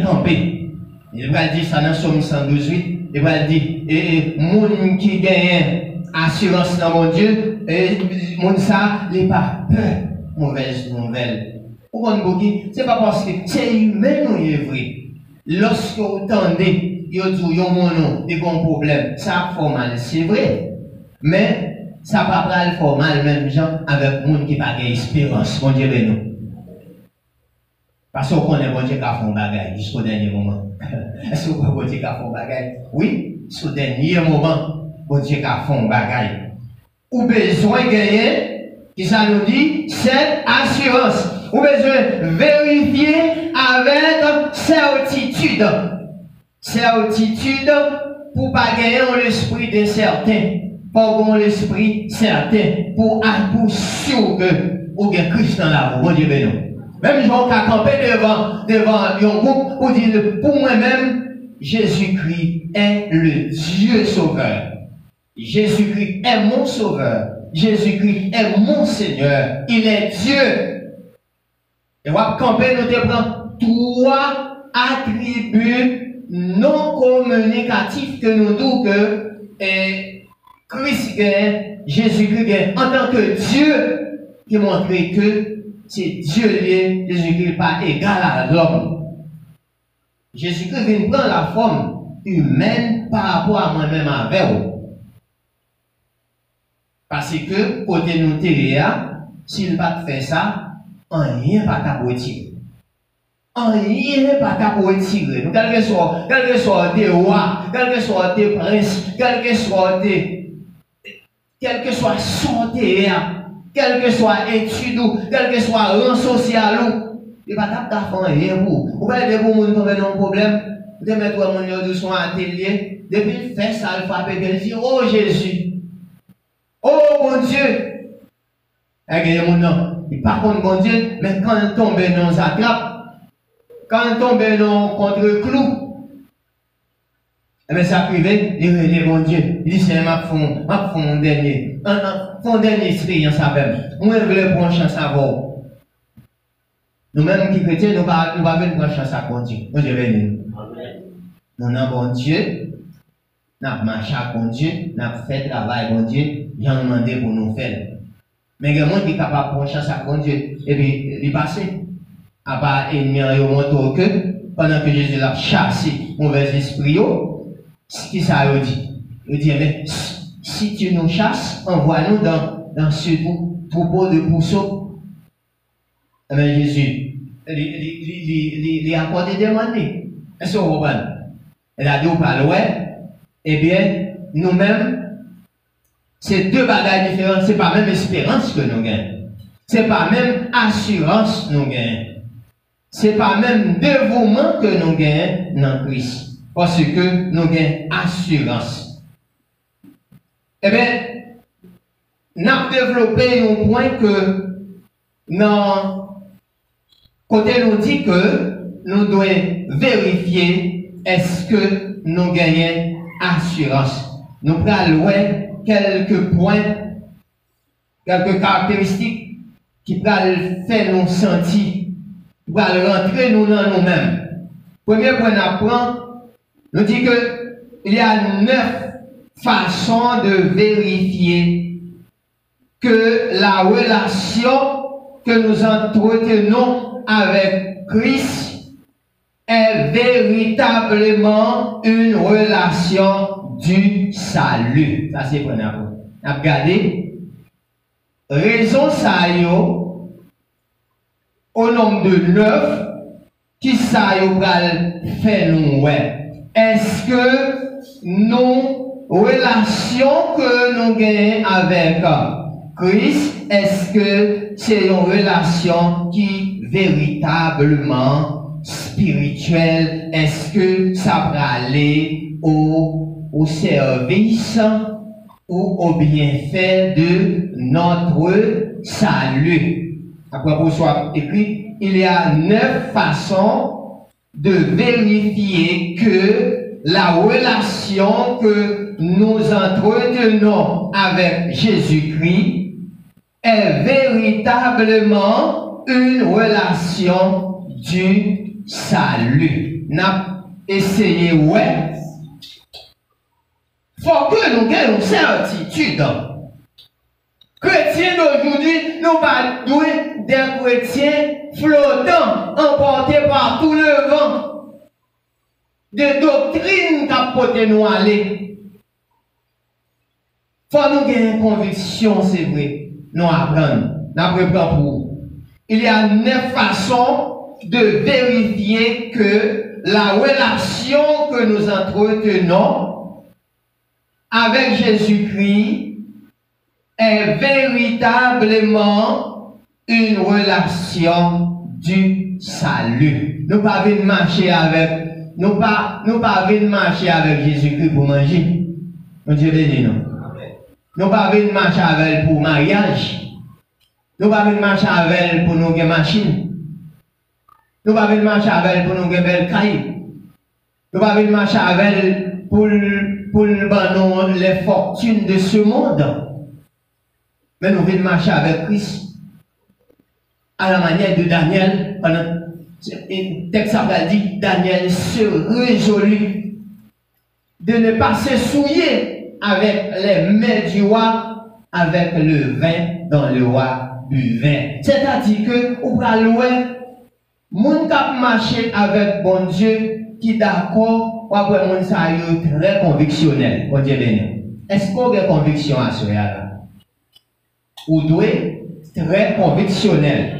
Speaker 1: campé. Il va dire ça dans Somme 118, il va dire, et monde qui gagne assurance dans mon Dieu, et monde ça, il n'a pas peur, mauvaise nouvelle. C'est pas parce que c'est humain ou il est vrai. Lorsque vous entendez, vous dites, il y a un problème, ça fait mal, c'est vrai. Mais ça va pas le faire mal, même gens, avec les gens qui n'ont pas d'espérance. Bon Dieu, ben nous. Parce qu'on connaît bon Dieu qui a fait un bagage jusqu'au dernier moment. Est-ce que vous connaissez bon Dieu qui a fait un bagage? Oui, jusqu'au dernier moment, bon Dieu qui a fait un bagage. Ou besoin de gagner, qui ça nous dit, cette assurance. Ou besoin de vérifier avec certitude. Certitude pour ne pas gagner l'esprit d'incertain. Pas avoir l'esprit certain. Pour sûr que ou bien Christ dans la voie. Bon Dieu béni. Même gens qui campé devant un groupe pour dire pour moi-même, Jésus-Christ est le Dieu sauveur. Jésus-Christ est mon sauveur. Jésus-Christ est mon Seigneur. Il est Dieu. Et on va camper, nous te prend trois attributs non communicatifs que nous disons que Christ gagne, Jésus-Christ gagne, en tant que Dieu, qui montre que c'est Dieu lié, Jésus-Christ n'est pas égal à l'homme. Jésus-Christ vient prendre la forme humaine par rapport à moi-même avec vous. Parce que, côté nous s'il ne pas faire ça, rien pas ta retirer. Rien pas ta retirer. Quel que soit des rois, quel que soit des princes, quel que soit santé, quel que soit étude, quel que soit rang social, il va pas ta faire rien pour. Vous voyez pour moun tomber dans un problème, de mettre mon de son atelier, depuis faire ça, il frappe et dit oh Jésus, oh mon Dieu. Il pas contre bon Dieu, mais quand il tombe dans sa trappe, quand il tombe dans contre-clou, eh bien ça privé, il est bon Dieu. Il dit c'est ma fond dernier. Mon dernier expérience avec moi. Je veux prendre chance à vous. Nous-mêmes qui chrétiens, nous ne pouvons pas prendre chance à bon Dieu. Nous devons nous avons bon Dieu, nous avons marché à bon Dieu, nous avons fait travail bon Dieu, il a demandé pour nous faire. Mais il y a des gens qui sont capables de prendre chance à bon Dieu et puis il passe. À part ennemi, il montre que pendant que Jésus l'a chassé mauvais esprit, ce qui ça veut dire? Il dit, mais si tu nous chasses, envoie-nous dans ce troupeau de pourceaux. Mais Jésus, il a accordé des demandés. Est-ce que vous comprenez? Il a dit au ouais, eh bien, nous-mêmes, c'est deux bagages différents, c'est pas même espérance que nous gagnons. C'est pas même assurance que nous gagnons. C'est pas même dévouement que nous gagnons dans Christ. Parce que nous gagnons assurance. Eh bien, nous avons développé un point que, dans côté nous dit que nous devons vérifier est-ce que nous gagnons assurance. Nous prenons quelques points, quelques caractéristiques qui peuvent faire nous sentir, pour rentrer nous dans nous-mêmes. Premier point d'apprendre, nous dit que il y a 9 façons de vérifier que la relation que nous entretenons avec Christ est véritablement une relation du salut. Ça c'est pour nous. Regardez. Raison ça yo, au nombre de 9, qui ça yo pral fait nous ouais. Est-ce que nos relations que nous gagnons avec Christ, est-ce que c'est une relation qui véritablement spirituelle? Est-ce que ça va aller au service ou au bienfait de notre salut? Après, pour soit écrit, il y a 9 façons de vérifier que la relation que nous entretenons avec Jésus-Christ est véritablement une relation du salut. N'a essayé, ouais. Faut que nous ayons une certitude. Chrétiens d'aujourd'hui, nous pas des chrétiens flottants, emportés par tout le vent, des doctrines qui portent nous aller. Faut nous gagner une conviction, c'est vrai. Nous apprenons, nous apprenons pour. Il y a 9 façons de vérifier que la relation que nous entretenons avec Jésus-Christ est véritablement une relation du salut. Nous ne pouvons pas marcher avec, nous pas marcher avec Jésus-Christ pour manger. Mon Dieu béni nous. Nous ne pouvons pas marcher avec elle pour mariage. Nous ne pouvons pas marcher avec elle pour nous gagner machine. Nous ne pouvons pas marcher avec elle pour nous gagner belle caille. Nous ne pouvons pas marcher avec elle pour les fortunes de ce monde. Mais nous voulons marcher avec Christ. À la manière de Daniel, pendant le texte a dit, Daniel se résolut de ne pas se souiller avec les mets du roi, avec le vin dont le roi buvait. C'est-à-dire que, on va loin, moun kap marcher avec bon Dieu, qui d'accord, ou après moun sa yo très convictionnel. Bon Dieu béni. Est-ce qu'on a une conviction à ce là? Ou doit très convictionnel.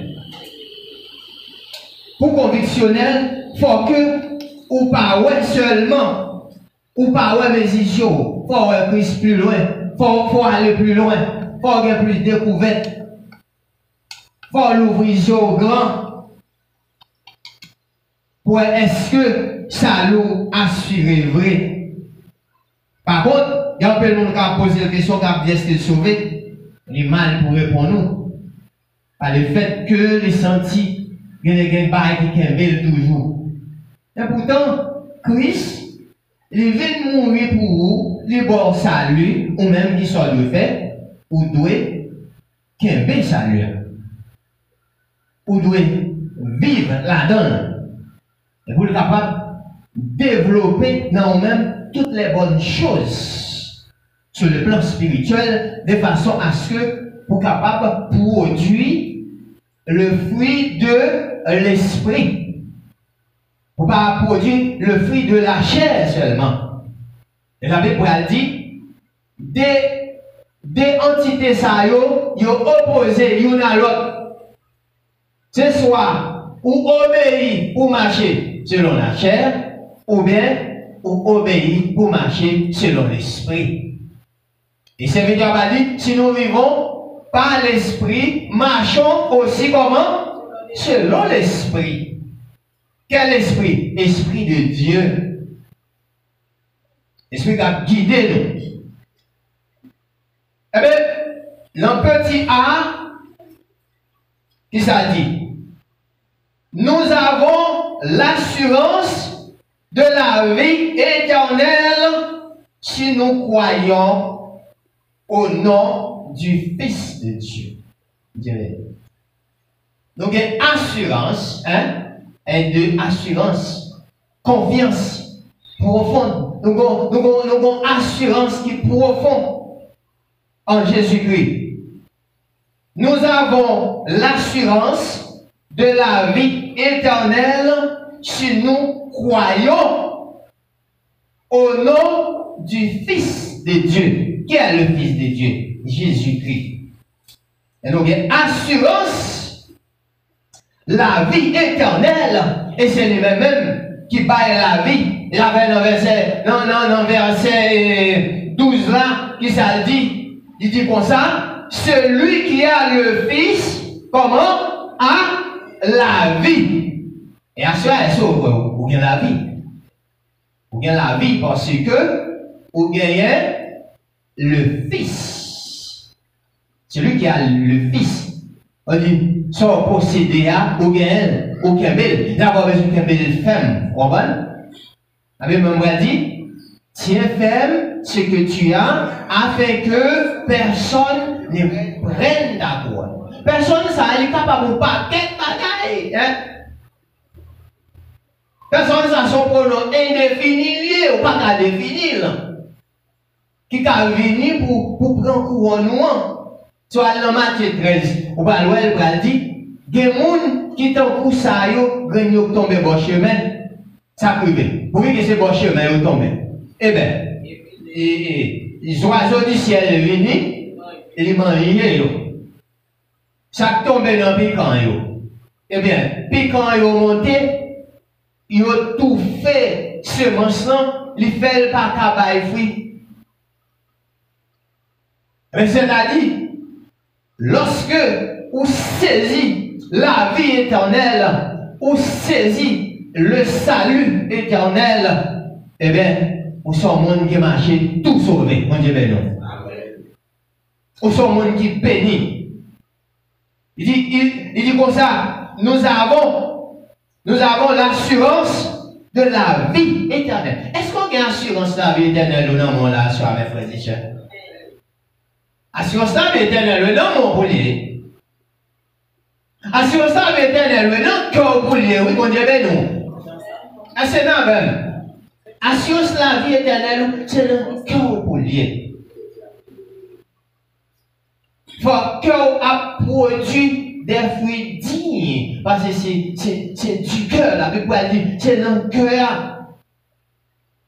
Speaker 1: Pour convictionnel, il faut que ou pas ouais seulement, ou pas ouais mes idiots, faut ouais Christ plus loin, faut aller plus loin, faut avoir plus de découvertes, faut l'ouvrir au grand. Pour est-ce que ça nous assure vrai? Par contre, il y a un peu de monde qui a posé la question, qui a dit est-ce qu'il est sauvé? Il est mal pour répondre nous. Par le fait que les sentis, il y a des bails qui kembel toujours. Et pourtant, Christ, il vient mourir pour vous, il bon salut, ou même qui soit de fait, ou doit kembel salut. Ou doit vivre là-dedans. Et vous êtes capable de développer dans vous-même toutes les bonnes choses sur le plan spirituel, de façon à ce que vous soyez capable de produire le fruit de l'esprit. Vous ne pouvez pas produire le fruit de la chair seulement. Et la Bible a dit, des entités ça yo opposées l'une à l'autre. C'est soit ou obéir pour marcher selon la chair, ou bien ou obéir pour marcher selon l'esprit. Et c'est Jésus a dit, si nous vivons par l'esprit, marchons aussi comment? Selon l'esprit. Quel esprit? Esprit de Dieu. Esprit qui a guidé nous. Eh bien, dans petit A, qui ça dit? Nous avons l'assurance de la vie éternelle si nous croyons au nom du Fils de Dieu. Donc, une assurance, et de assurance, confiance profonde. Nous avons assurance qui est profonde en Jésus-Christ. Nous avons l'assurance de la vie éternelle si nous croyons au nom du Fils de Dieu. Qui est le Fils de Dieu? Jésus-Christ. Et nous avons assurance la vie éternelle. Et c'est lui-même qui baille la vie. Il avait dans verset 12 là, qui ça dit? Il dit comme ça, celui qui a le Fils, comment? A la vie. Et à cela, elle sauve, ou bien la vie. Ou bien la vie parce que, ou bien le Fils. Celui qui a le Fils. On dit, son possédé à, ou bien, ou Kembel. D'abord, besoin de Kembel femme. Vous comprenez? La Bible m'a dit, tiens ferme ce que tu as, afin que personne ne prenne ta gloire. personne ça est capable de pas quelle bagaille. Hein? Personne ça son pronom indéfini ou pas qu'à définir. Qui a venu pour prendre couronne noir. Soit dans Matthieu 13, ou pas l'ouel pral dit, des gens qui t'en coup ça yo, gagne yo tomber bon chemin, ça privé. Pour que c'est bon chemin yo tomber. Eh bien, les oiseaux du ciel viennent, ils mangent yo. Ça tombe dans piquant yo. Eh bien, piquant yo monté, yo tout fait semence là, il fait pas cabaye fruit. Mais c'est-à-dire, lorsque vous saisissez la vie éternelle, vous saisissez le salut éternel, eh bien, vous sommes un monde qui marche tout sauvé. Mon Dieu béni. Vous sommes un monde qui bénit. Il dit comme ça, nous avons l'assurance de la vie éternelle. Est-ce qu'on a l'assurance de la vie éternelle ou non, mon là, sur mes frères et sœurs? Assurance la vie éternelle, non, mon boulier. Assurance la vie éternelle, non, cœur boulier, oui, mon Dieu, ben non. C'est non, ben. Assurance la vie éternelle, c'est le cœur boulier. Faut cœur a produit des fruits dignes. Parce que c'est du cœur, la Bible dit, c'est le cœur.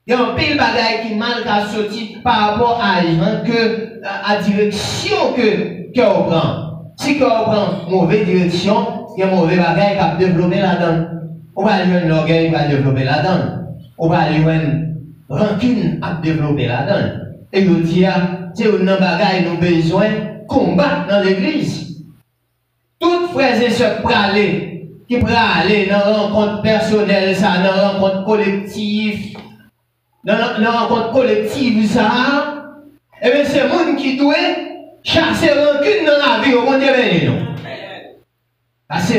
Speaker 1: Il y a un pile bagaille qui mal qu'à sortir par rapport à la direction que cœur prend. Si cœur prend mauvaise direction, il y a un mauvais bagaille qui a développé là-dedans. On va aller un orgueil qui va développer là-dedans. On va aller une rancune à développer là-dedans. Et je dis, c'est un bagaille nous besoin de combattre dans l'église. Toutes frères et sœurs qui prennent aller dans la rencontre personnelle, dans la rencontre collective, dans la rencontre collective, ça, et bien c'est le monde qui doit chasser rancune dans la vie, on dit non. Parce que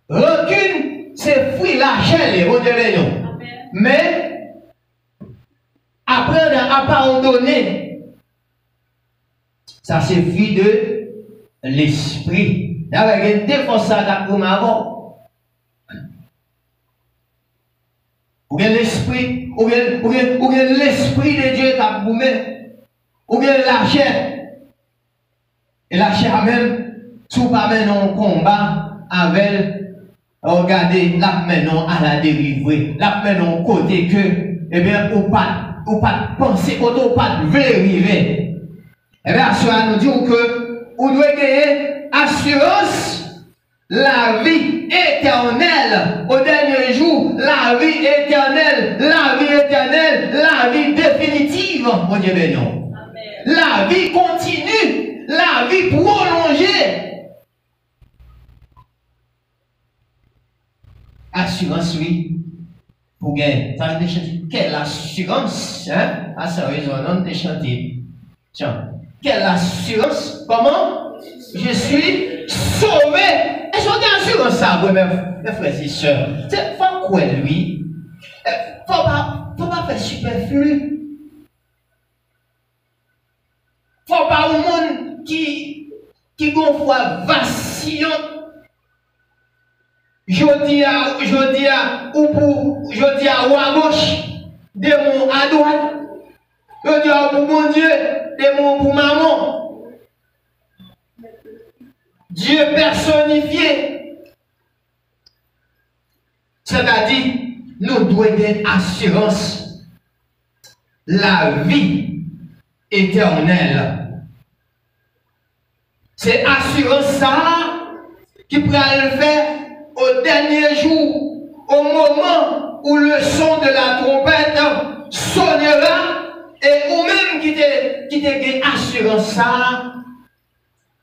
Speaker 1: rancune, c'est fruit la chair, on dit non. Mais, apprendre à pardonner, ça c'est fruit de l'esprit. D'ailleurs, il y a une défense à pour avant. Ou bien l'esprit, ou bien l'esprit de Dieu qui a boumé, ou bien la chair. Et la chair même, sous pas maintenant en combat avec, regardez, la maintenant à la dérive, la maintenant côté que, eh bien, ou pas penser, ou pas vérifier. Eh bien, cela nous dit que, vous devez gagner assurance. La vie éternelle, au dernier jour, la vie éternelle, la vie définitive, mon Dieu béni. La vie continue, la vie prolongée. Assurance, oui, pour gagner. Ça veut dire, quelle assurance, hein? Ah, ça, ils ont de chanter. Tiens, quelle assurance, comment? Je suis sauvé. Est-ce qu'on a assurance ça, mes frères et sœurs? C'est pas quoi, lui? Faut pas faire superflu. Faut pas au monde qui gonfle vacillant. Je dis à ou à gauche, démon à droite. Je dis à pour mon Dieu, démon pour maman. Dieu personnifié. C'est-à-dire, nous devons avoir assurance. La vie éternelle. C'est assurance ça qui pourra le faire au dernier jour, au moment où le son de la trompette sonnera, et ou même qui te assurance ça,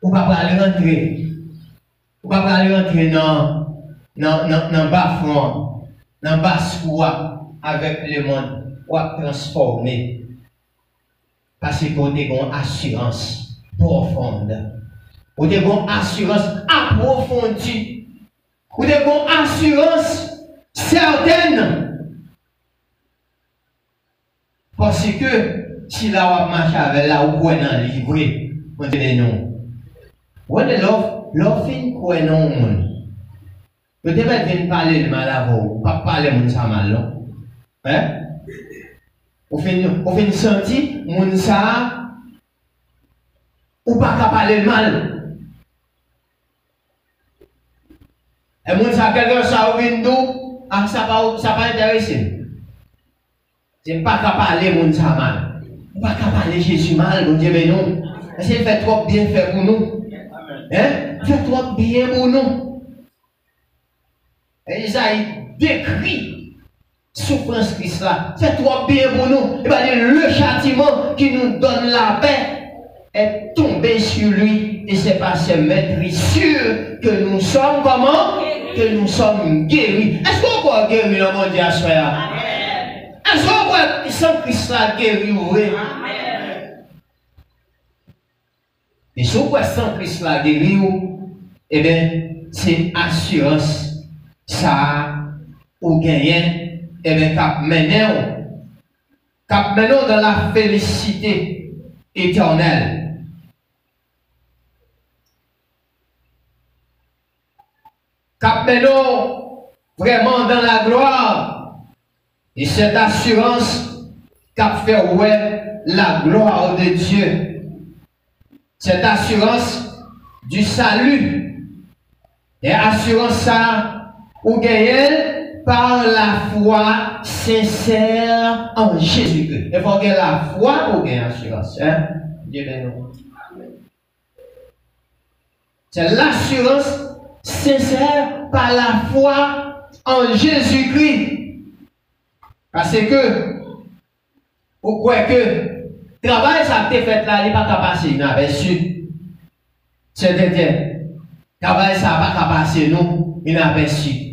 Speaker 1: on va pas aller rentrer. On va pas aller rentrer dans bas front, dans bas soi avec le monde. On va transformer. Parce qu'on a une assurance profonde. On a une assurance approfondie. On a une assurance certaine. Parce que si là on marche avec là, on peut dans le livre, on dit non. When the love l'offre quoi non monde. Vous devez venir parler de mal à vous, pas parler de ça mal, non? Hein? Vous finissez sentir, moun ça, ou pas qu'à parler de mal. Et moun ça, quelqu'un ça ou vient d'où, ah, ça pas intéressé. C'est pas qu'à parler moun ça mal. Ou pas qu'à parler Jésus mal, bon Dieu, mais non. C'est fait trop bien fait pour nous. Hein? Fait trop bien pour nous. Et Isaïe décrit souffrance Christ là. C'est trop bien pour nous. Et bien, le châtiment qui nous donne la paix est tombé sur lui. Et c'est par ses maîtrises sûres que nous sommes comment? Que nous sommes guéris. Est-ce qu'on peut guérir le monde à soi? Est-ce qu'on peut sans Christ là guérir? Et si vous sans Christ là guérir, eh bien, c'est assurance. Ça, ou gagner, et bien, cap menons dans la félicité éternelle. Cap menons vraiment dans la gloire. Et cette assurance cap fait ouais la gloire de Dieu. Cette assurance du salut. Et assurance ça, ou gagnez par la foi sincère en Jésus-Christ. Il faut gagner la foi pour gagner l'assurance. Hein? Dieu bénisse. C'est l'assurance sincère par la foi en Jésus-Christ. Parce que, vous croyez que le travail ça a été fait là, il n'est pas capable de passer, il n'a su. C'est-à-dire, le travail ça n'a pas capable de passer, nous, il n'a pas su.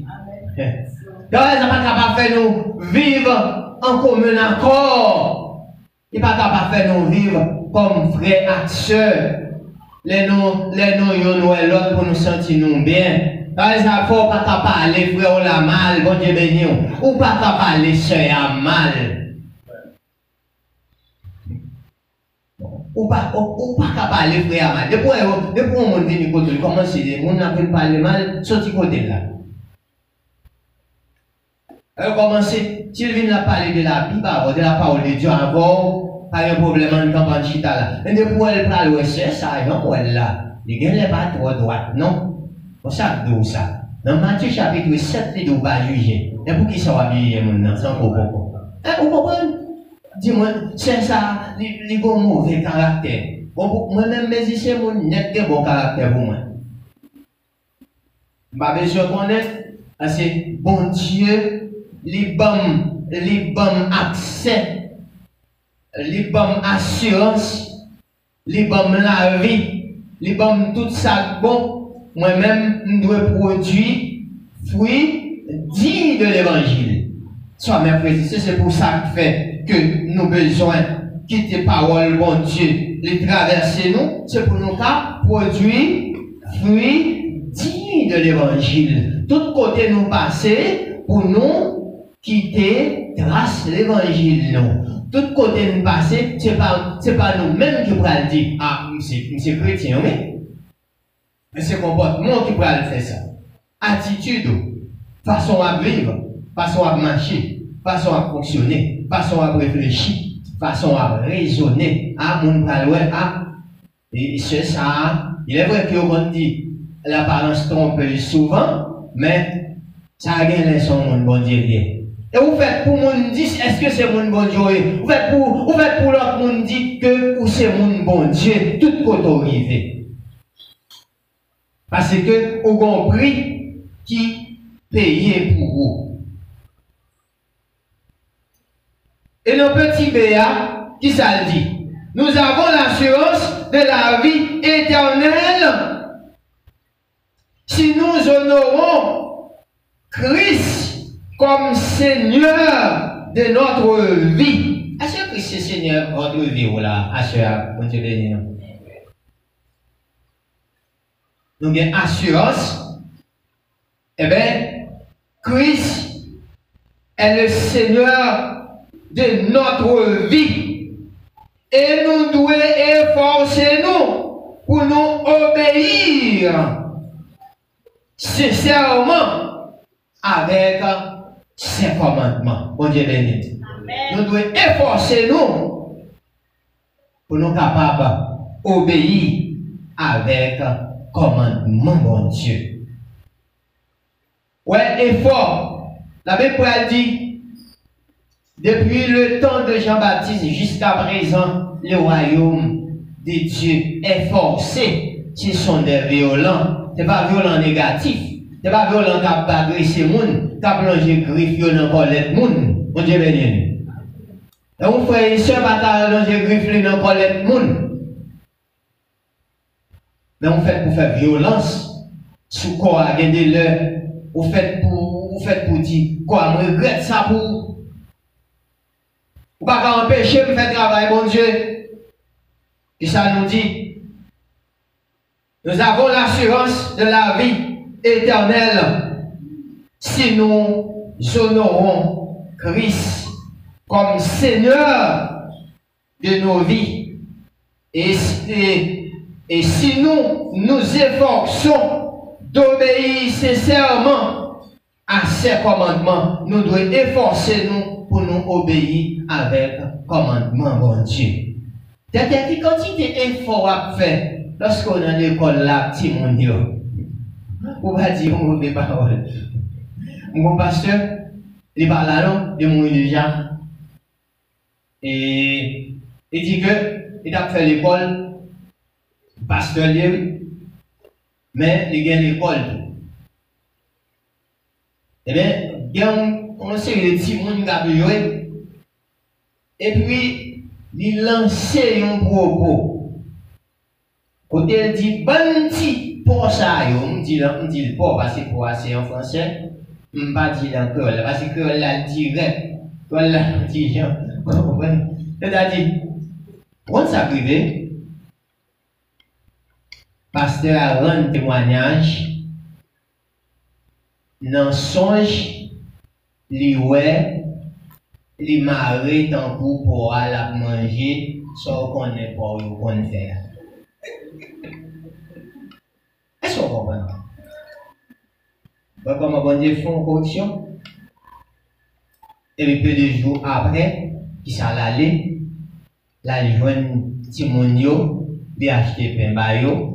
Speaker 1: Travail ça n'a pas capable de faire nous vivre en commun accord. Il n'est pas capable de faire nous vivre comme frères et sœurs. Les noms, et l'autre pour nous sentir nous bien. Par exemple, il ne faut pas parler frère ou la mal, bon Dieu béni. Ou pas parler sœur à mal. Ou pas parler frère à mal. Depuis on vient du côté, comment c'est des gens qui parlent mal, sorti côté là. Alors commencer, s'il vient parler de la Bible, de la parole de Dieu avant, pas un problème en campagne chita là. Mais depuis elle parle, ouais, c'est ça, non, elle là. Les gars, n'est pas trop droite, non. On sait d'où ça. Dans Matthieu chapitre 7, les deux va juger. Et pour qui ça va juger maintenant, sans comprendre. Vous comprenez? Dis-moi, c'est ça, les bons mauvais caractères. Moi-même, mes ici, mon net de bon caractère pour moi. Je vais besoin de connaître, parce que bon Dieu, les bons accès, les bons assurances, les bons la vie, les bons tout ça bon, moi-même, je dois produire fruits dignes de l'évangile. Soit mes frères, c'est pour ça que fait que nous besoin quitter parole bon Dieu, les traverser nous, c'est pour nous produire fruits dignes de l'évangile. Tout côté nous passer pour nous quitter grâce l'évangile non. Tout côté nous passer, c'est pas nous-mêmes qui pourrons le dire, ah, c'est chrétien, oui. Mais c'est comportement qui pourra le faire ça. Attitude, façon à vivre, façon à marcher, façon à fonctionner, façon à réfléchir, façon à raisonner. Ah, mon palouet, ah, et c'est ça. Il est vrai qu'on dit l'apparence trompe souvent, mais ça a gagné son bon Dieu. Et vous faites pour mon dire, est-ce que c'est mon bon Dieu? Vous faites pour l'autre monde dit que ou c'est mon bon Dieu, tout autorité. Parce que vous compris qui payait pour vous. Et le petit Béa, qui ça le dit? Nous avons l'assurance de la vie éternelle si nous honorons Christ comme Seigneur de notre vie. Est-ce que Christ est Seigneur de notre vie ou là? Nous avons assurance. Eh bien, Christ est le Seigneur de notre vie. Et nous devons efforcer nous pour nous obéir sincèrement avec ses commandements. Bon Dieu béni. Nous devons efforcer nous pour nous capables d'obéir avec commandement, bon Dieu. Ouais, effort. La Bible dit, depuis le temps de Jean-Baptiste jusqu'à présent, le royaume de Dieu est forcé. Ce sont des violents. Ce n'est pas violent négatif. Ce n'est pas violent qui a agressé les gens, qui a plongé griffe dans la colère des gens. Mon Dieu béni. Et vous frères et sœurs, pas plongé griffe dans la colère des gens. Mais on fait pour faire violence sous quoi à gagner l'heure. Vous faites pour dire quoi, je regrette ça pour. Vous ne pouvez pas empêcher de faire travail, bon Dieu. Et ça nous dit, nous avons l'assurance de la vie éternelle si nous honorons Christ comme Seigneur de nos vies. Et si nous nous efforçons d'obéir sincèrement à ses commandements, nous devons efforcer nous pour nous obéir avec commandement, bon Dieu. C'est-à-dire que quantité d'efforts à faire lorsqu'on est à l'école là, petit monde, on va dire une mauvaise parole. Mon pasteur, il parle là, de mon déjà. Et il dit que il a fait l'école, pasteur libre. Mais il y a l'école. Eh bien, il y a un série de petits monde qui a joué. Et puis, il lance un propos. Quand il dit, bon petit pour ça, on dit le pour, parce que pour c'est en français. Je ne pas dire encore, parce que là, direct. Là, dit, c'est-à-dire, quand ça privé, pasteur a rendu témoignage dans songe, li ouais, li maré tant pour aller manger, sans qu'on ait pas eu qu'on faire. Est-ce qu'on comprend? Comment bon Dieu fait une correction? Et puis peu de jours après, qui s'en allait, là il joue un petit monio, il a acheté pain bayo.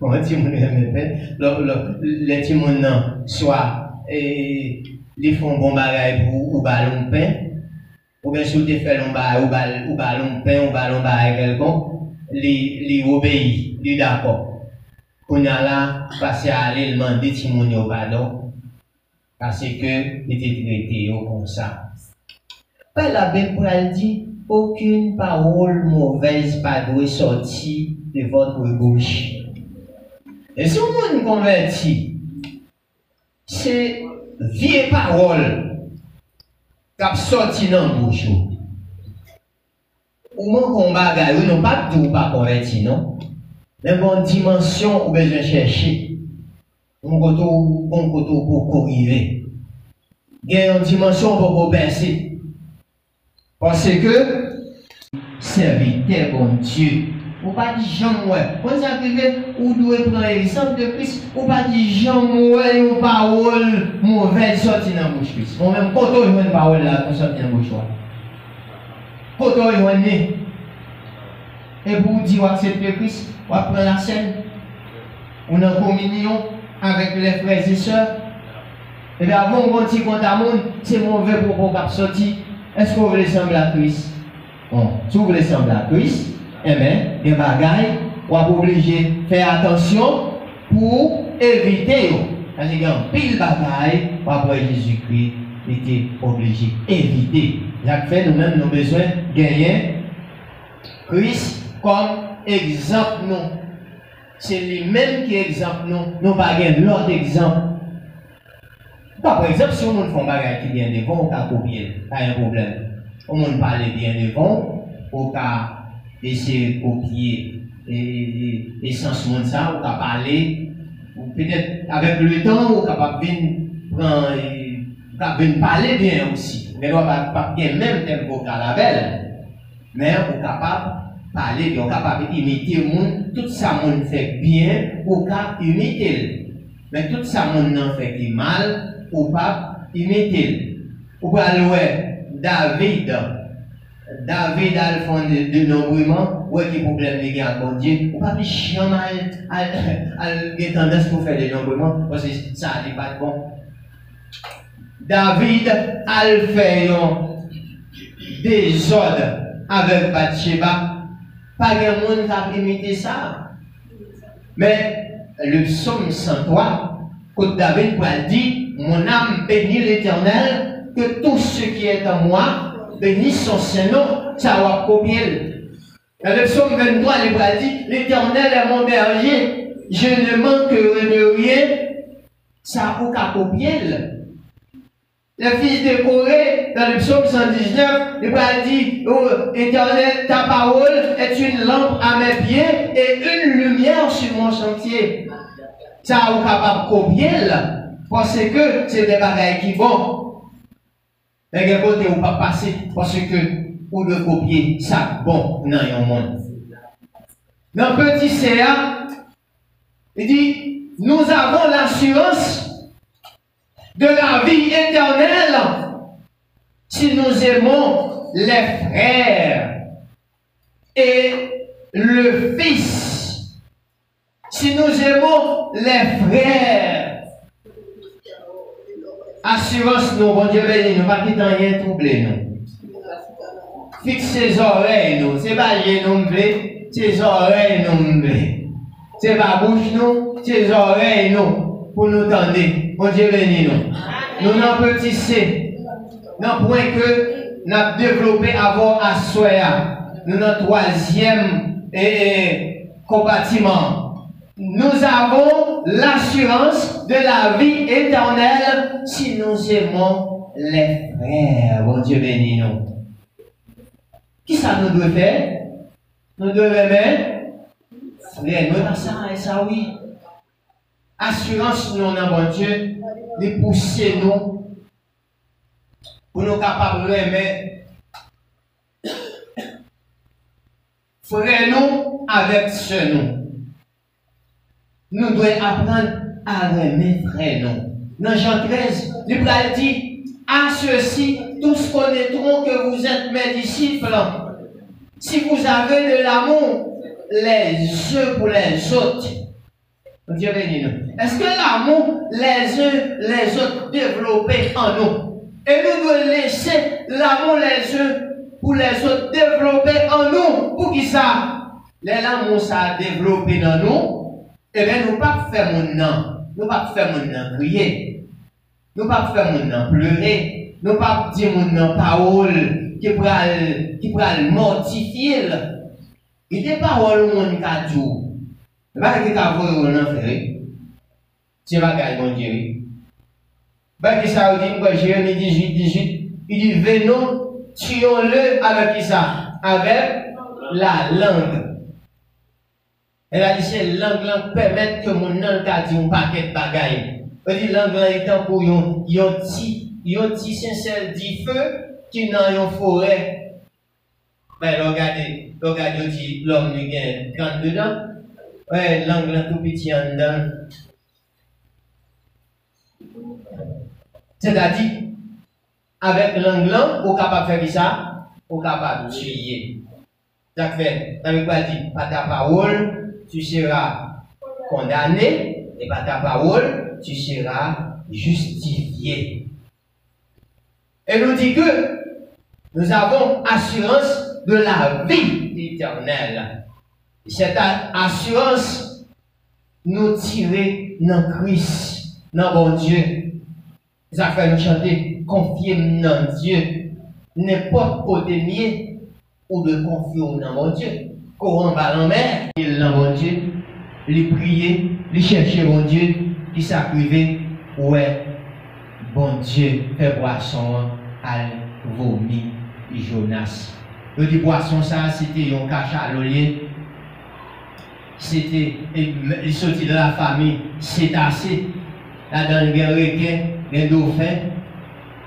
Speaker 1: Comment tu me les petits gens soit ils font bon bagage pour ou ballon pain ou bien si tu fais un bagage ou ballon pain ou ballon bagage quelconque les obéit les d'accord on a là passer à aller demander petits gens pardon parce que il était traité comme ça. La Bible dit aucune parole mauvaise pas doit sortir de votre bouche. Et si on est converti, c'est vieille parole qui a sorti dans le bouche. Ou mon combat, vous n'avez pas tout pas converti, non? Mais bon dimension, vous besoin chercher. On côté pour corriger. Il y a une dimension pour percer. Parce que serviteur, bon Dieu. Ou pas dire Jean ouais. Quand ça arrive, ou doit prendre l'exemple de Christ, ou pas dire Jean ouais, une parole mauvaise sortie dans la bouche Christ. Ou même quand on a une parole là, on sort dans la bouche. Quand on a une et pour dire accepter Christ, on va prendre la scène, on est en communion avec les frères et sœurs. Et bien avant on dit contre le monde, c'est mauvais pour qu'on sortir. Est-ce que vous voulez sembler à Christ? Bon, si vous voulez sembler à Christ, eh bien, des bagailles, on va obligé de faire attention pour éviter. Parce qu'il y a un pile bagaille, après Jésus-Christ, il était obligé d'éviter. Jacques fait nous-mêmes, nous avons besoin de gagner Christ comme exemple. C'est lui-même qui est exemple. Nous pas gagner l'autre exemple. Par exemple, si on fait un bagage qui vient devant, on peut copier, pas un problème. On peut parler bien devant, on peut essayer de copier et sans ce monde ça, on peut parler, peut-être avec le temps, on est capable de parler bien aussi. Mais on ne va pas bien même tel vocabulaire, mais on est capable de parler bien, on est capable d'imiter le monde, tout ça, on fait bien, on peut imiter. Mais tout ça, mon fait qui mal, ou pas, imiter. Ou pas louer David a fait de nombrement, ouais, qui problème les gars, bon Dieu, ou pas, chiant mal, a tendance pour faire des nombrement, parce que ça n'est pas bon. David a fait des ordres avec Bathsheba. Pas de monde qui a imité ça. Mais le psaume 103, quand David dit, mon âme bénit l'Éternel, que tout ce qui est en moi bénisse son Saint-Nom, ça va copier. Dans le psaume 23, il dit, l'Éternel est mon berger, je ne manquerai de rien, ça va copier. Le fils de Corée, dans le psaume 119, il va dire, oh, Éternel, ta parole est une lampe à mes pieds et une lumière sur mon sentier. Ça, vous capable de copier, parce que c'est des bagailles qui vont. Mais d'un côté, vous pas passer, parce que vous devez copier ça bon dans le monde. Dans petit CA, il dit, nous avons l'assurance de la vie éternelle si nous aimons les frères et le Fils. Si nous aimons les frères, assurance nous, bon Dieu béni, nous pas quitter rien troubler nous. Fixe ses oreilles nous, c'est pas les nous ses oreilles nous, c'est pas bouche nous, ses oreilles nous, pour nous tendre. Bon Dieu béni nous. Nous n'en petit C. Non point que nous avons développé avant à Soya. Nous notre troisième compartiment. Nous avons l'assurance de la vie éternelle si nous aimons les frères. Bon Dieu béni nous. Qui ça nous doit faire? Nous devons aimer frères. Nous avons ça et ça oui. Assurance nous en bon Dieu de pousser nous pour nous capables d'aimer frère nous avec ce nous. Nous devons apprendre à aimer frère nous. Dans Jean 13, le Bible dit, à ceux-ci, tous connaîtront que vous êtes mes disciples si vous avez de l'amour les uns pour les autres. Dieu béni nous. Est-ce que l'amour, les uns les autres développé en nous? Et nous devons laisser l'amour les uns pour les autres développer en nous. Pour qui ça? L'amour ça a développé dans nous. Eh bien, nous ne pas faire mon nom. Nous ne pas faire mon nom crier. Nous ne pas faire mon nom pleurer. Nous ne pas dire mon nom parole qui pourra le mortifier. Il y a des paroles où on a dit. Ce n'est pas que tu as voulu en faire. C'est pas que mon Dieu. Ben qui ça dit, moi Jérémie 18, il dit venons, tuons-le avec qui ça? Avec la langue. Elle a dit c'est langue permet que mon nom t'a dit un paquet de bagailles. Elle dit langue étant pour yon petit sincère dit feu qui dans yon forêt. Ben regardez l'homme qui gagne 32 ans. Ouais, langue tout petit en dedans. C'est-à-dire, avec langue, on est capable de faire ça, on est capable de tuer. Ça fait, avec quoi dit, par ta parole, tu seras condamné, et par ta parole, tu seras justifié. Et nous dit que nous avons assurance de la vie éternelle. Cette assurance nous tirer dans Christ, dans bon Dieu. Ça fait nous chanter, confier dans Dieu. N'importe côté mieux, ou de confier dans mon Dieu. Courant bas en mer, il dans mon Dieu, les prier, les chercher mon Dieu, qui s'accuver, ouais, bon Dieu, fait boisson, al vomi, Jonas. Le dit boisson, ça, c'était un cachalolier. C'était, il sortit de la famille, c'est assez. Là, dans le requin, un dauphin,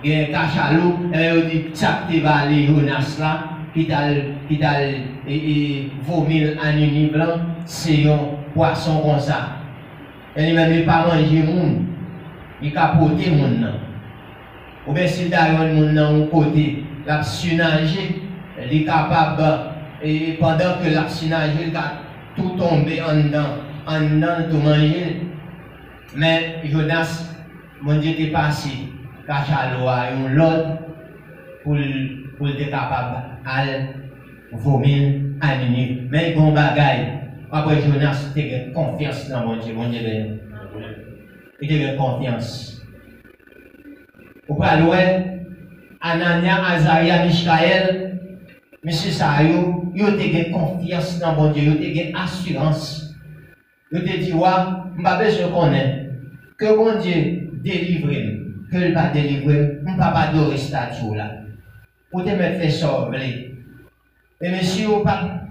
Speaker 1: un cachalot, et on dit, ça va aller Jonas là, qui t'a vomir en uni blanc, c'est un poisson comme ça. Et même il pas manger moun, il capoter moun nan. Ou bien si d'ailleurs moun nan ou côté, l'a sunager, il est capable et pendant que l'a sunager, il a tout tomber en dedans tout manger. Mais Jonas, mon Dieu t'est passé, cache à l'eau, et l'autre pour être capable de vomir à minuit. Mais bon bagaille, après Jonas, tu as confiance dans mon Dieu, il a confiance. Vous parlez, Anania, Azaria, Michaël, monsieur Sayo, ils ont confiance dans mon Dieu, ils ont assurance. Ils ont dit, je n'ai pas besoin de connaître que mon Dieu délivre, que il va délivrer, je ne vais pas adorer cette statue là. Pour te mettre fait sauver. Et monsieur, pas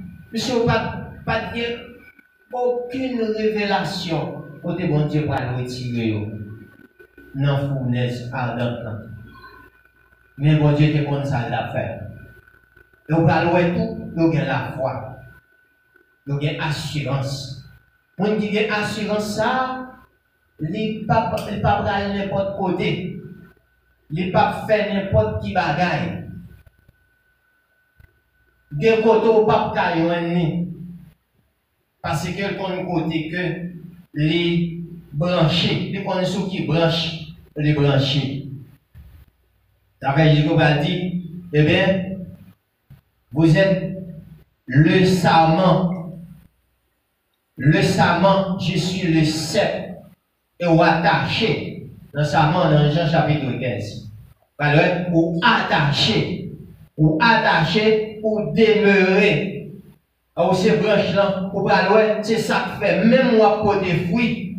Speaker 1: dire aucune révélation pour te bon Dieu pour le retirer. Non, fournaise ardente. Mais bon Dieu te donne ça d'affaire. Donc, parlez tout, vous avez la foi. Vous avez assurance. On dit que assurance ça, il ne pas aller n'importe côté. Il ne pas faire n'importe qui bagaille. Des côtés où pas de parce que le côté que les branchés, les connaissances qui branchent, les branchés. D'après Jacob a dit, eh bien, vous êtes le sarment. Le sarment, je suis le cep et ou attaché. Dans le sarment, dans Jean chapitre 15. Alors, ou attaché, ou demeurer. Alors, ces branches-là, c'est ça qui fait, même moi, côté fruits.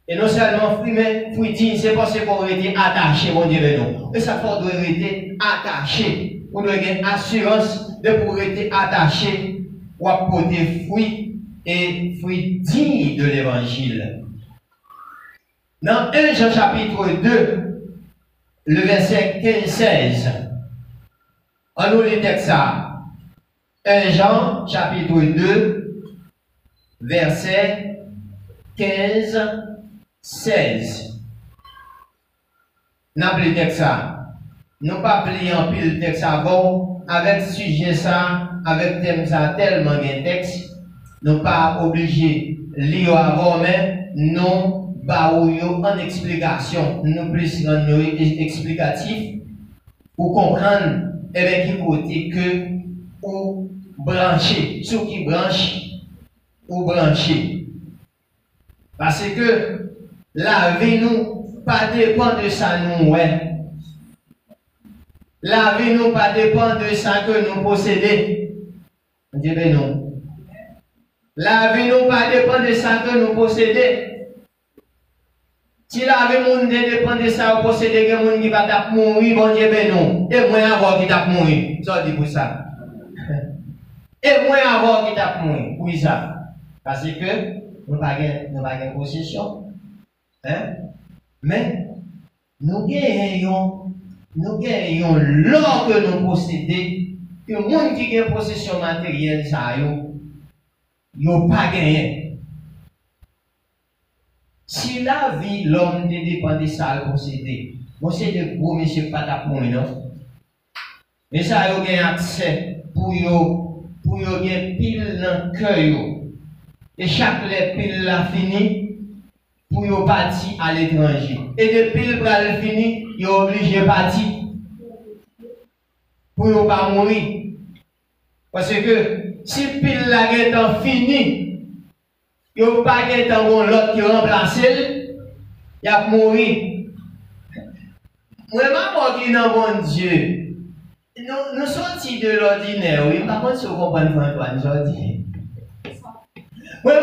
Speaker 1: Et non seulement fruits, mais fruits dignes, c'est parce qu'on été attaché, mon Dieu, non. Et ça fait doit être attaché. On doit avoir assurance de pouvoir être attaché ou à côté fruits et fruits dignes de l'évangile. Dans 1 Jean chapitre 2, le verset 15-16, on nous lit ça. 1 Jean chapitre 2, verset 15-16. Nous appelons le texte ça. Nous pas plié en pile le texte avant, avec sujet ça, avec thème ça, tellement de texte. Nous pas obligés de lire avant, mais nous baouyons en explication. Nous plus en explicatif pour comprendre avec qui côté que ou brancher, ceux qui branchent ou brancher. Parce que la vie nous pas dépend de ça nous ouais. La vie nous pas dépend de ça que nous possédons. Dieu non. La vie nous pas dépend de ça que nous possédons. Si la vie nous dépend de ça que nous possédons, il y a des gens qui vont mourir, bon Dieu non. Et moi avoir qui t'a mourir. Ça dit pour ça. Et moi avoir qui t'a mourir. Pour ça. Parce que nous n'avons pas de possession. Hein? Mais nous gagnons l'or que nous possédons, que les gens qui ont possession matérielle, ça ils n'ont pas gagné. Si la vie, l'homme dépend de ça, le posséder, c'est de gros monsieur pas d'appoint, non? Mais ça, ils ont accès pour gagner pile dans le cœur. Et chaque pile la fini pour y partir à l'étranger. Et depuis le pile fini, ils sont obligés de partir pour ne pas mourir. Parce que si pile la est fini, il n'y a pas l'autre qui remplace, il a mourir. Moi, je suis dans mon Dieu. Nous sortis de l'ordinaire, oui. Par contre, si vous comprenez, Antoine, je dis. Moi,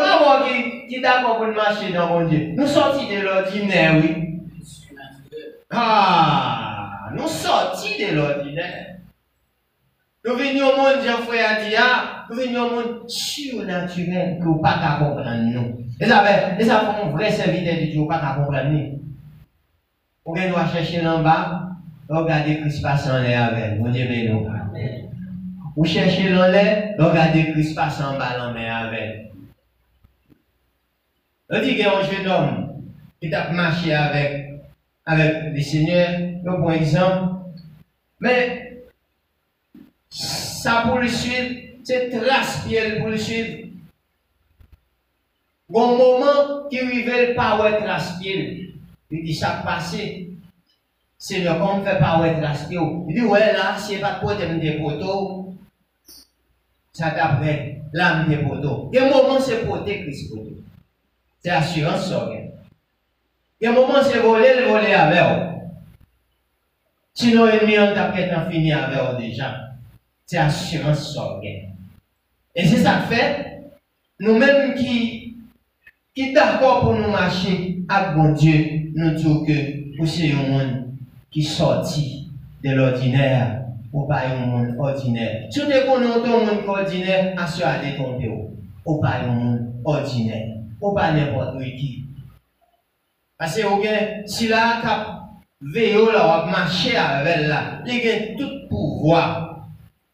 Speaker 1: qui est d'accord pour marcher dans mon Dieu. Nous sortis de l'ordinaire, oui. Ah, nous sortis de l'ordinaire. Nous venons au monde, Jean-Frère Dia, nous venons au monde surnaturel que vous ne pouvez pas comprendre nous. Et ça fait un vrai serviteur de Dieu, vous ne pouvez pas comprendre nous. Vous allez chercher en bas, regardez Christ passe en l'air avec vous. Dieu béni. Vous cherchez en l'air, regardez Christ passe en bas en mer avec. On dit qu'il y a un jeune homme qui a marché avec les seigneurs, par exemple. Mais ça pour le suivre, c'est trace-pied pour le suivre. Bon moment qui révèle pas ouais trace-pied. Il dit ça passé. Seigneur, comment on fait pas ouais trace-pied? Il dit ouais là, si pas de pote, des poteaux. Ça t'apprête, l'âme des poteaux. Il y a un moment, c'est poté, Christ poteau. C'est assurance sorgue. Il y a un moment, c'est voler, le voler avec eux. Sinon, l'ennemi, on t'a peut-être fini avec eux déjà. C'est assurance sorgue. Et c'est ça que fait, nous-mêmes qui d'accord pour nous marcher avec bon Dieu, nous disons que vous c'est un monde qui sortit de l'ordinaire. Ou pas un monde ordinaire. Si vous connaissez un monde ordinaire, assurez tomber. Ou pas un monde ordinaire. Ou pas n'importe qui. Parce que si là, cap veillé là, marcher avec là, il a tout pouvoir,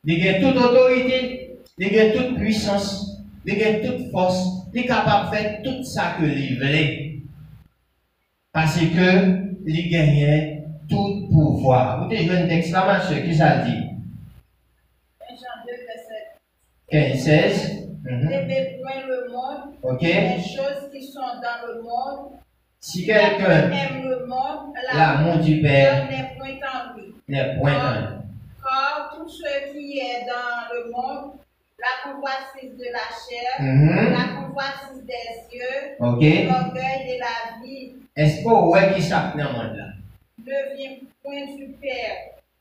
Speaker 1: il a toute autorité, il a toute puissance, il a toute force, il est capable de faire tout ça que il veut. Parce que il gagne tout pouvoir. Vous avez une exclamation qui ça dit?
Speaker 3: 1 Jean 2, verset
Speaker 1: 15, 16.
Speaker 3: N'aimez point le monde,
Speaker 1: Ok.
Speaker 3: les choses qui sont dans le monde.
Speaker 1: Si quelqu'un
Speaker 3: aime le monde,
Speaker 1: l'amour du Père
Speaker 3: n'est point en lui.
Speaker 1: n'est point en lui.
Speaker 3: Car tout ce qui est dans le monde, la convoitise de la chair, la convoitise des yeux, l'orgueil de la vie.
Speaker 1: Est-ce que vous voyez qui s'appelle dans le monde là?
Speaker 3: Ne vient point du Père,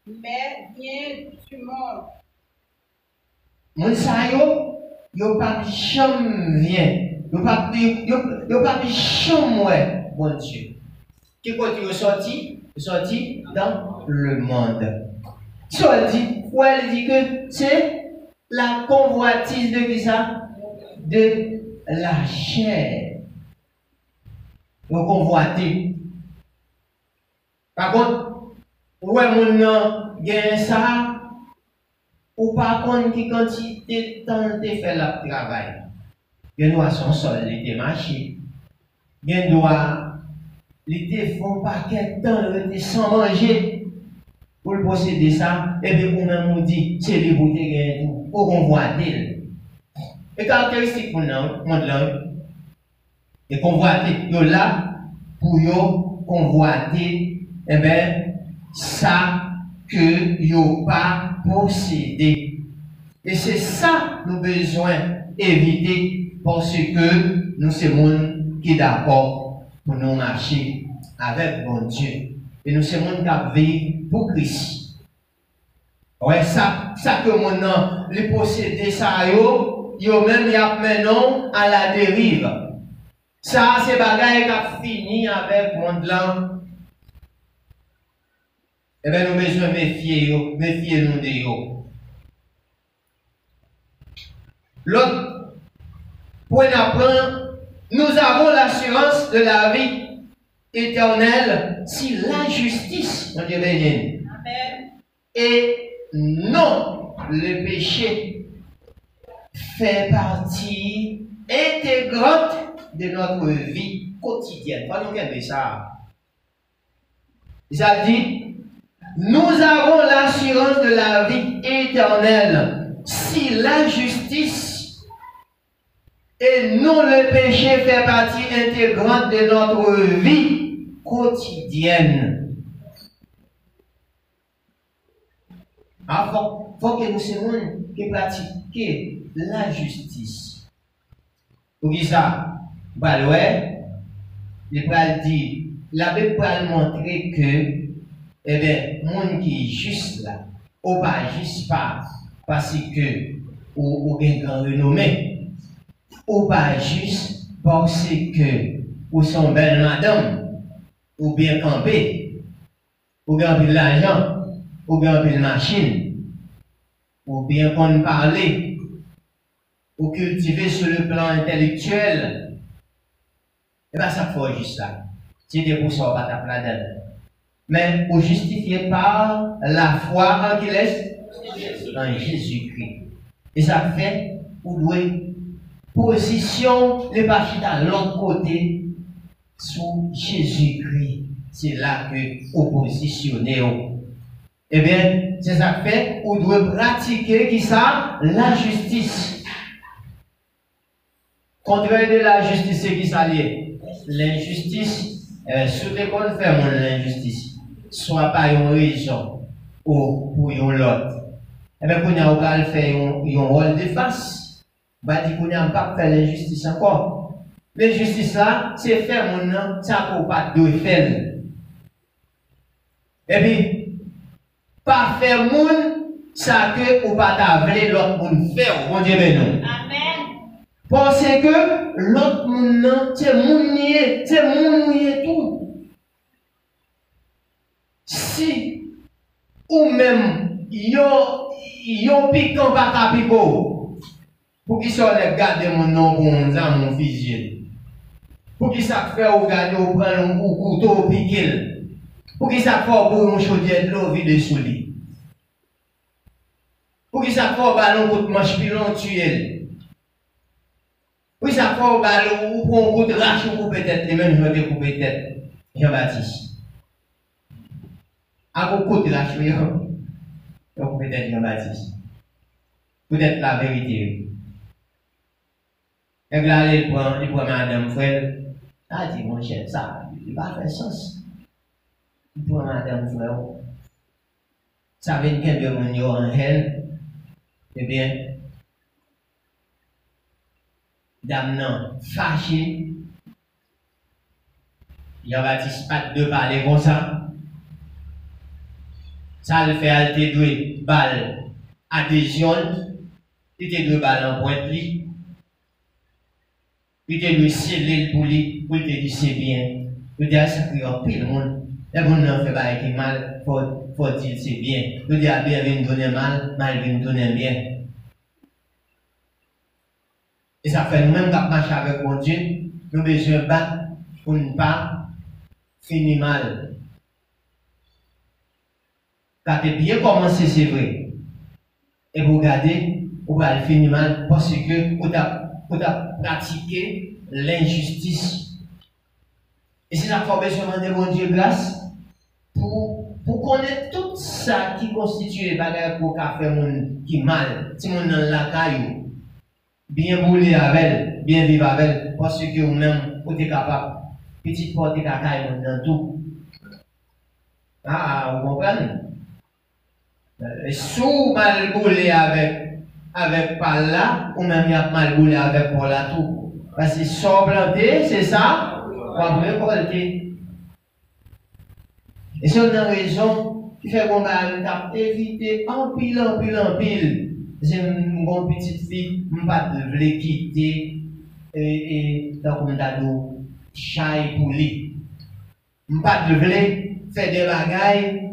Speaker 3: mais vient du monde.
Speaker 1: Mon sa yo pas jamais vient. Yo pas jamais ouais, bon Dieu. Qui côté yo sorti? Sorti dans le monde. So elle dit que c'est la convoitise de qui ça? De la chair. Yo convoiter. Par contre, ouais, mon nom, gagne ça, ou par contre, qui quantité de temps de faire le travail. Il doit son sol, il était marché. Il doit, il était font paquet de temps, il était sans manger. Pour le posséder ça, et puis pour même dit, c'est les bouteilles gagne tout, pour convoiter. Et caractéristique pour nous, monde là, et convoiter, il là, pour yo convoiter. Eh bien, ça que yo pas possédé. Et c'est ça nous besoin éviter parce que nous sommes qui d'accord pour nous marcher avec bon Dieu. Et nous sommes qui vivent pour Christ. Ouais, ça que mon nom, les posséder ça yo même y a maintenant à la dérive. Ça, c'est bagaille qui a fini avec mon blanc. Eh bien, nous besoin méfier-nous de yo. L'autre point d'apprendre, nous avons l'assurance de la vie éternelle si la justice, on dit bien, et non le péché fait partie intégrante de notre vie quotidienne. Pas nous regarder ça. Ça dit, nous avons l'assurance de la vie éternelle si la justice et non le péché fait partie intégrante de notre vie quotidienne. Il faut que nous soyons qui pratiquons la justice. Pour qui ça? Il va dire, la Bible va montrer que eh bien, monde qui est juste là, ou pas juste pas, parce que ou bien grand renommé, ou pas juste parce que ou sont belles madame, ou bien campé, ou bien de l'argent, ou bien de machine, ou bien qu'on parler, ou cultiver sur le plan intellectuel. Et bien ça faut juste ça. C'est pour ça pas ta planète. Mais vous justifiez par la foi en qui laisse? En Jésus-Christ. Et ça fait, vous devez position, les pas à l'autre côté, sous Jésus-Christ. C'est là que vous positionnez. Eh bien, c'est ça que fait, vous devez pratiquer qui ça? La justice. Contraire de la justice, c'est qui ça lié? L'injustice, sous les qu'on fait l'injustice, soit par une raison ou pour une autre. Eh bien, qu'on a fait un rôle de face, bah, dit qu'on n'a pas fait l'injustice encore. L'injustice là, c'est faire mon nom, ça pour pas de faire. Et puis, pas faire moun, ça que ou pas t'avler l'autre moun faire, bon Dieu ben non.
Speaker 3: Amen.
Speaker 1: Parce que l'autre moun non, c'est moun nié tout. Si, ou même, yon piquant pas capico, pour qu'il soit les garder mon nom pour mon fusil. Pour qu'il ça fait ou garder ou prendre un couteau piquer. Pour qu'il ça fait pour mon chaudière de l'eau vide sous lui. Pour qu'il ça fait ballon pour manche pilon tuer. Pour qu'il ça fait ballon ou pour un coup de rache ou couper tête, les mêmes je vais couper tête. Jean-Baptiste. À coup de rache, je couper tête Jean-Baptiste. Peut-être la vérité. Et là, il prend madame frère. Ah, dit mon cher, ça, il va faire sens. Il prend madame frère. Ça veut dire que mon yo en haine. Eh bien, dame non, fâché. Jean-Baptiste pas de parler comme ça. Ça le fait alter deux balles adhésion. Il était deux balles en pointe li. Il était deux scellé pour lui, pour te dire c'est bien. Il dit à ça qu'il y a pile monde. Les gens ne font pas qui mal, faut dire c'est bien. Il dit à bien vient donner mal, mal vient donner bien. Et ça fait nous-mêmes quand marcher avec mon Dieu, nous avons besoin de battre pour ne pas finir mal. Quand tu es bien commencé, c'est vrai. Et vous regardez, vous allez finir mal parce que vous avez pratiqué l'injustice. Et c'est ça qu'il faut besoin de mon Dieu grâce pour connaître tout ça qui constitue les bagages pour faire mon qui mal. Si mon dans la caillou, bien bouler avec elle, bien vivre avec elle, parce que vous-même, vous êtes capable, petite porte la caillou dans tout. Ah, vous comprenez? Si vous mal bouler avec par là, ou même il y a mal bouler avec pour la tout. Parce que sans planter, c'est ça. On va récolter. Et c'est une raison qui fait qu'on va éviter en pile. J'ai une petite fille, je ne vais pas quitter et donc on a dit chaille pour lui. Je ne vais pas faire des bagailles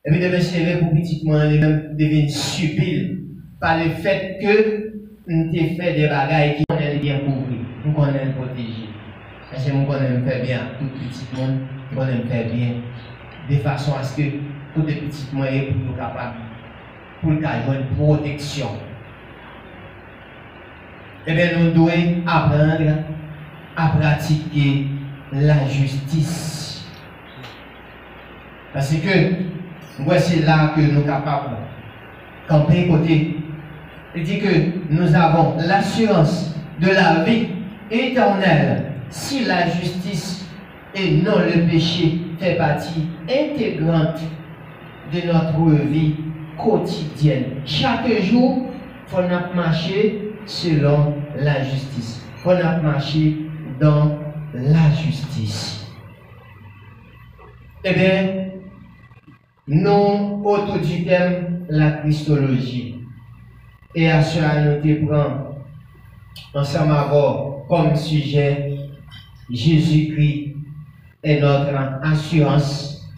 Speaker 1: et puis de me servir pour petit moi, même devenir subtil par le fait que on te fait des bagailles qui sont bien couverts, on connaît protéger. Parce que on connaît faire bien, tout petit monde, on connaît faire bien, de façon à ce que tous les petits moyens pour nous capables, pour avoir une protection. Eh bien, nous devons apprendre à pratiquer la justice. Parce que voici là que nous sommes capables, camper côté. Il dit que nous avons l'assurance de la vie éternelle si la justice et non le péché fait partie intégrante de notre vie quotidienne. Chaque jour, il faut marcher selon la justice. Il faut marcher dans la justice. Eh bien, nous autodidactons la Christologie. Et à cela, nous te prenons ensemble avoir comme sujet Jésus-Christ est notre assurance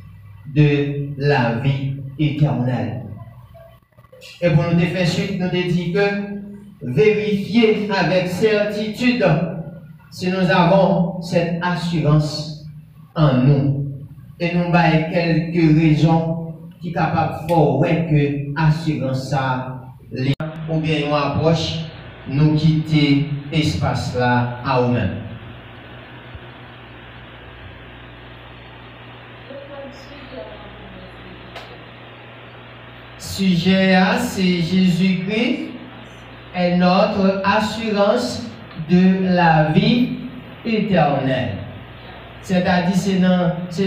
Speaker 1: de la vie éternelle. Et pour nous faire suite, nous te dit que vérifier avec certitude si nous avons cette assurance en nous. Et nous avons quelques raisons qui sont capables de faire que l'assurance ça ou bien une approche nous quitter l'espace là à nous-mêmes. Sujet, c'est Jésus-Christ est notre assurance de la vie éternelle. C'est-à-dire, c'est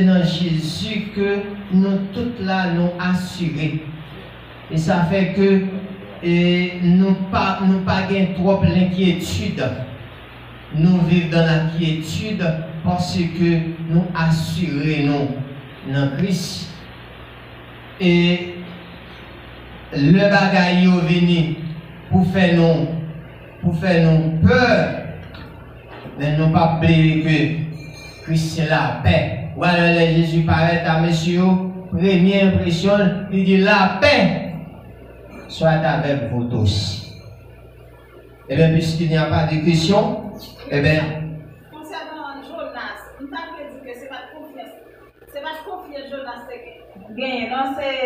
Speaker 1: dans Jésus que nous tous là nous assurés. Et ça fait que nous pas trop l'inquiétude. Nous vivons dans l'inquiétude parce que nous assurons dans Christ. Et le bagaille est venu pour faire nous peur. Mais nous pas oublier que Christ c'est la paix. Ou alors Jésus paraît à monsieur, première impression, il dit la paix soit avec vous tous. Et bien, puisqu'il n'y a pas de question, eh bien.
Speaker 3: Concernant Jonas, nous avons dit que c'est pas de confiance. C'est pas de confiance, Jonas, c'est gagné. Non, c'est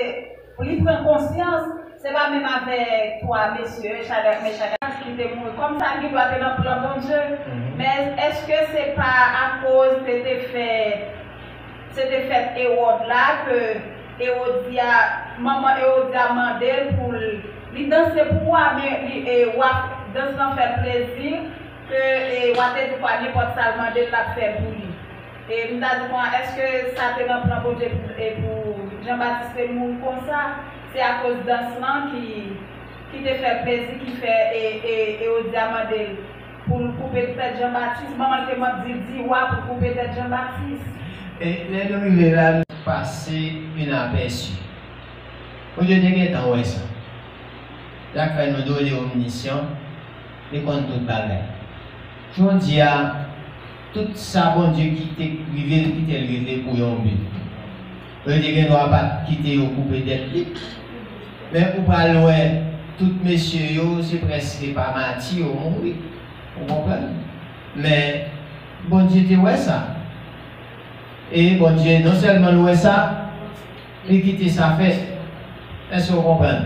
Speaker 3: pour lui prendre conscience, c'est pas même avec toi, messieurs, chacun qui était mort. Comme ça, il doit être dans le plan de Dieu. Mais est-ce que c'est pas à cause de cet effet Hérode là que maman Hérodia demandé pour lui danser pour moi, mais danser sans faire plaisir, que Water du Panier porte ça demander de la faire pour lui. Et nous avons dit, est-ce que ça te dans le plan pour Jean-Baptiste mourir comme ça? C'est à cause d'un cela qui te fait plaisir, qui fait Hérodia demander pour couper tête Jean-Baptiste. Maman te m'a dit, pour couper tête Jean-Baptiste.
Speaker 1: Et nous là passer une aperçu. Aujourd'hui, il y a un ça. Là, quand nous donnons les omniscients, et qu'on tout bagaille. Je dis à tout ça, bon Dieu, qui t'est arrivé pour un but. Je dis qu'il ne doit pas quitter ou couper d'être libre. Mais pour pas loin, tout messieurs, c'est presque pas mati ou mourir. Vous comprenez? Mais bon Dieu, tu vois ça. Et bon Dieu, non seulement louer ça, mais quitter sa fête. Est-ce que vous comprenez?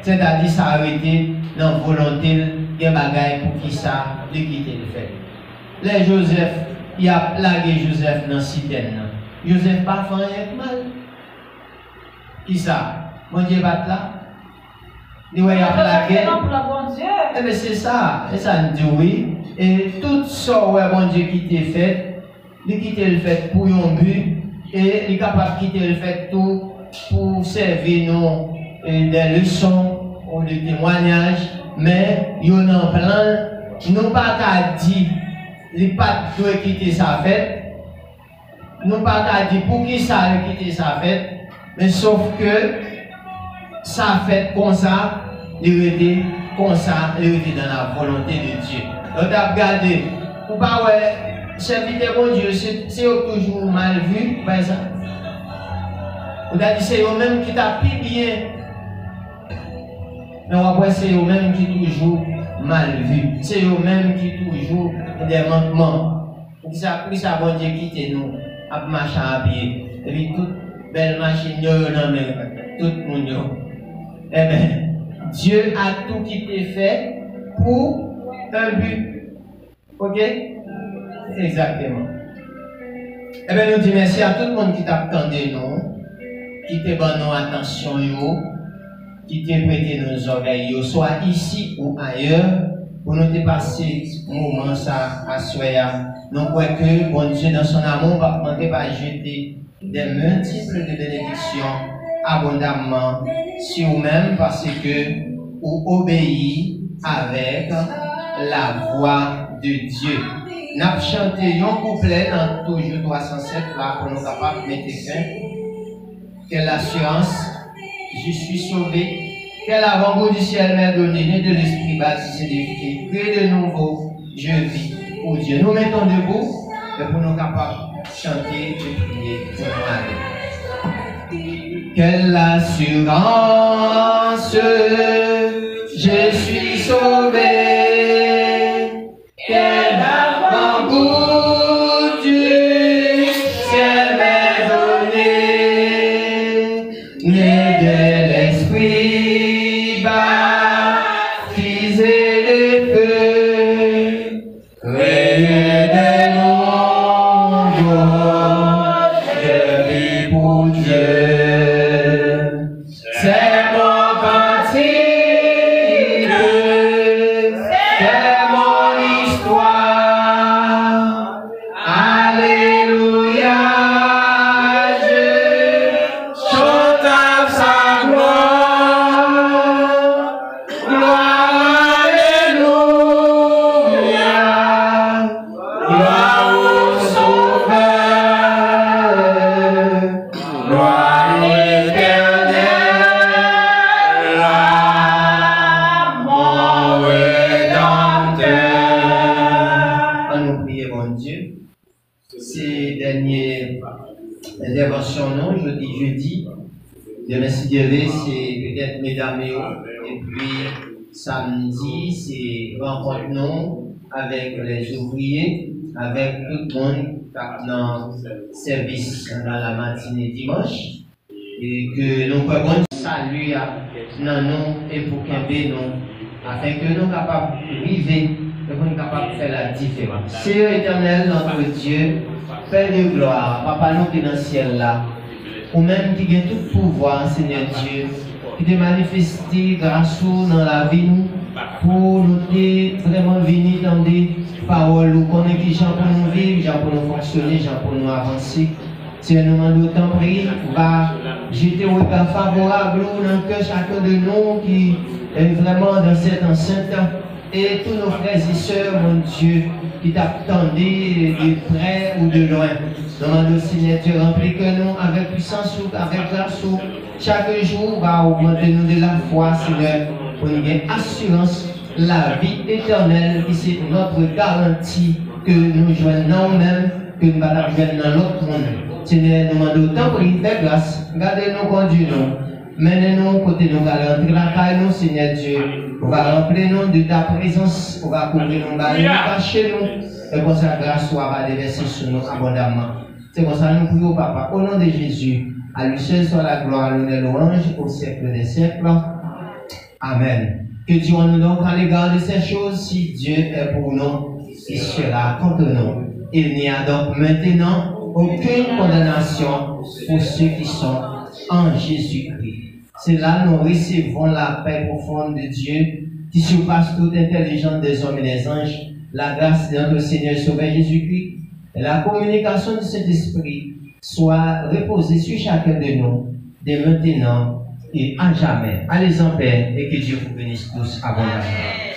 Speaker 1: C'est-à-dire, ça a arrêté dans la volonté de bagaille pour qui ça, de quitter le fait. Les Joseph, il a plagué Joseph dans la citerne. Joseph pas fait rien de mal. Qui ça? Bon Dieu bat là. Il a plagué. Eh bien, c'est ça. Et ça nous dit oui. Et tout ça, bon Dieu qui t'est fait, il quitte le fait pour un but et il est capable de quitter le fait tout pour servir nous des leçons ou des témoignages, mais il y en a plein, nous pas qu'à dire, il pas doit quitter sa fête, nous pas qu'à dire pour qui ça a quitté sa fête, mais sauf que sa fête comme ça, il était comme ça, il était dans la volonté de Dieu. Donc, regardez, ou pas ouais. Serviteur bon Dieu, c'est toujours mal vu, par exemple. Vous avez dit c'est eux-mêmes qui t'a plus bien. Mais après c'est eux-mêmes qui toujours mal vu. C'est eux-mêmes qui toujours des manquements. Ça bon Dieu quitte nous, à marcher à pied. Et puis toute belle machine, tout le monde. Eh bien, Dieu a tout qui t'est fait pour un but. Ok? Exactement. Eh bien, nous disons merci à tout le monde qui t'a attendu nous, qui t'a donné nos attention, qui t'a prêté nos oreilles, soit ici ou ailleurs, pour nous dépasser ce moment ça à soya. Nous croyons que bon Dieu, dans son amour, va demander à jeter des multiples de bénédictions abondamment sur vous-même parce que vous obéissez avec la voix de Dieu. Nous avons chanté un couplet dans toujours 307 là pour nous capables de mettre fin. Quelle assurance, je suis sauvé. Quel avant-goût du ciel m'est donné, né de l'esprit baptisé d'éviter. Créé de nouveau, je vis pour Dieu. Nous mettons debout et pour nous capables de chanter et prier pour nous aller. Quelle assurance, je suis sauvé. Quel avant-goût du ciel m'est donné, né de l'esprit baptisé de feu. jeudi. Demain, si Dieu veut, c'est peut-être mesdames et puis samedi, c'est rencontre nous avec les ouvriers, avec tout le monde dans le service dans la matinée dimanche. Et que nous pouvons saluer dans nous et pour qu'aimer nous, afin que nous soyons capables de vivre et que nous soyons capables de faire la différence. Seigneur éternel, notre Dieu, Père de gloire, Papa nous qui est dans le ciel là, ou même qui a tout pouvoir, Seigneur Dieu, qui te manifesté grâce dans la vie nous, pour nous vraiment venir dans des paroles, ou connaître qui gens pour nous vivre, gens pour nous fonctionner, gens pour nous avancer. Seigneur, nous demandons autant prier, va jeter au regard favorable dans le cœur chacun de nous qui est vraiment dans cette enceinte et tous nos frères et sœurs, mon Dieu, qui t'attendent de près ou de loin. Nous demandons, Seigneur Dieu, remplis que nous avec puissance ou avec grâce ou chaque jour va augmenter nous de la foi, Seigneur, pour nous gagner assurance, la vie éternelle qui c'est notre garantie que nous joignons nous-mêmes, que nous allons joindre dans l'autre monde. Seigneur, nous demandons autant pour une belle grâce, gardez-nous, conduisez-nous, menez-nous côté nous, allons entrer la caille, nous, Seigneur Dieu. On va remplir nous de ta présence, on va couvrir nous, cacher nous, et pour sa grâce soit déversée sur nous abondamment. C'est pour ça que nous prions, Papa, au nom de Jésus, à lui seul soit la gloire, l'honneur, l'orange, au siècle des siècles. Amen. Que Dieu nous donc à l'égard de ces choses, si Dieu est pour nous, il sera contre nous. Il n'y a donc maintenant aucune condamnation pour ceux qui sont en Jésus-Christ. C'est là que nous recevons la paix profonde de Dieu qui surpasse toute intelligence des hommes et des anges, la grâce de notre Seigneur Sauveur Jésus-Christ et la communication de cet esprit soit reposée sur chacun de nous, dès maintenant et à jamais. Allez en paix et que Dieu vous bénisse tous abondamment.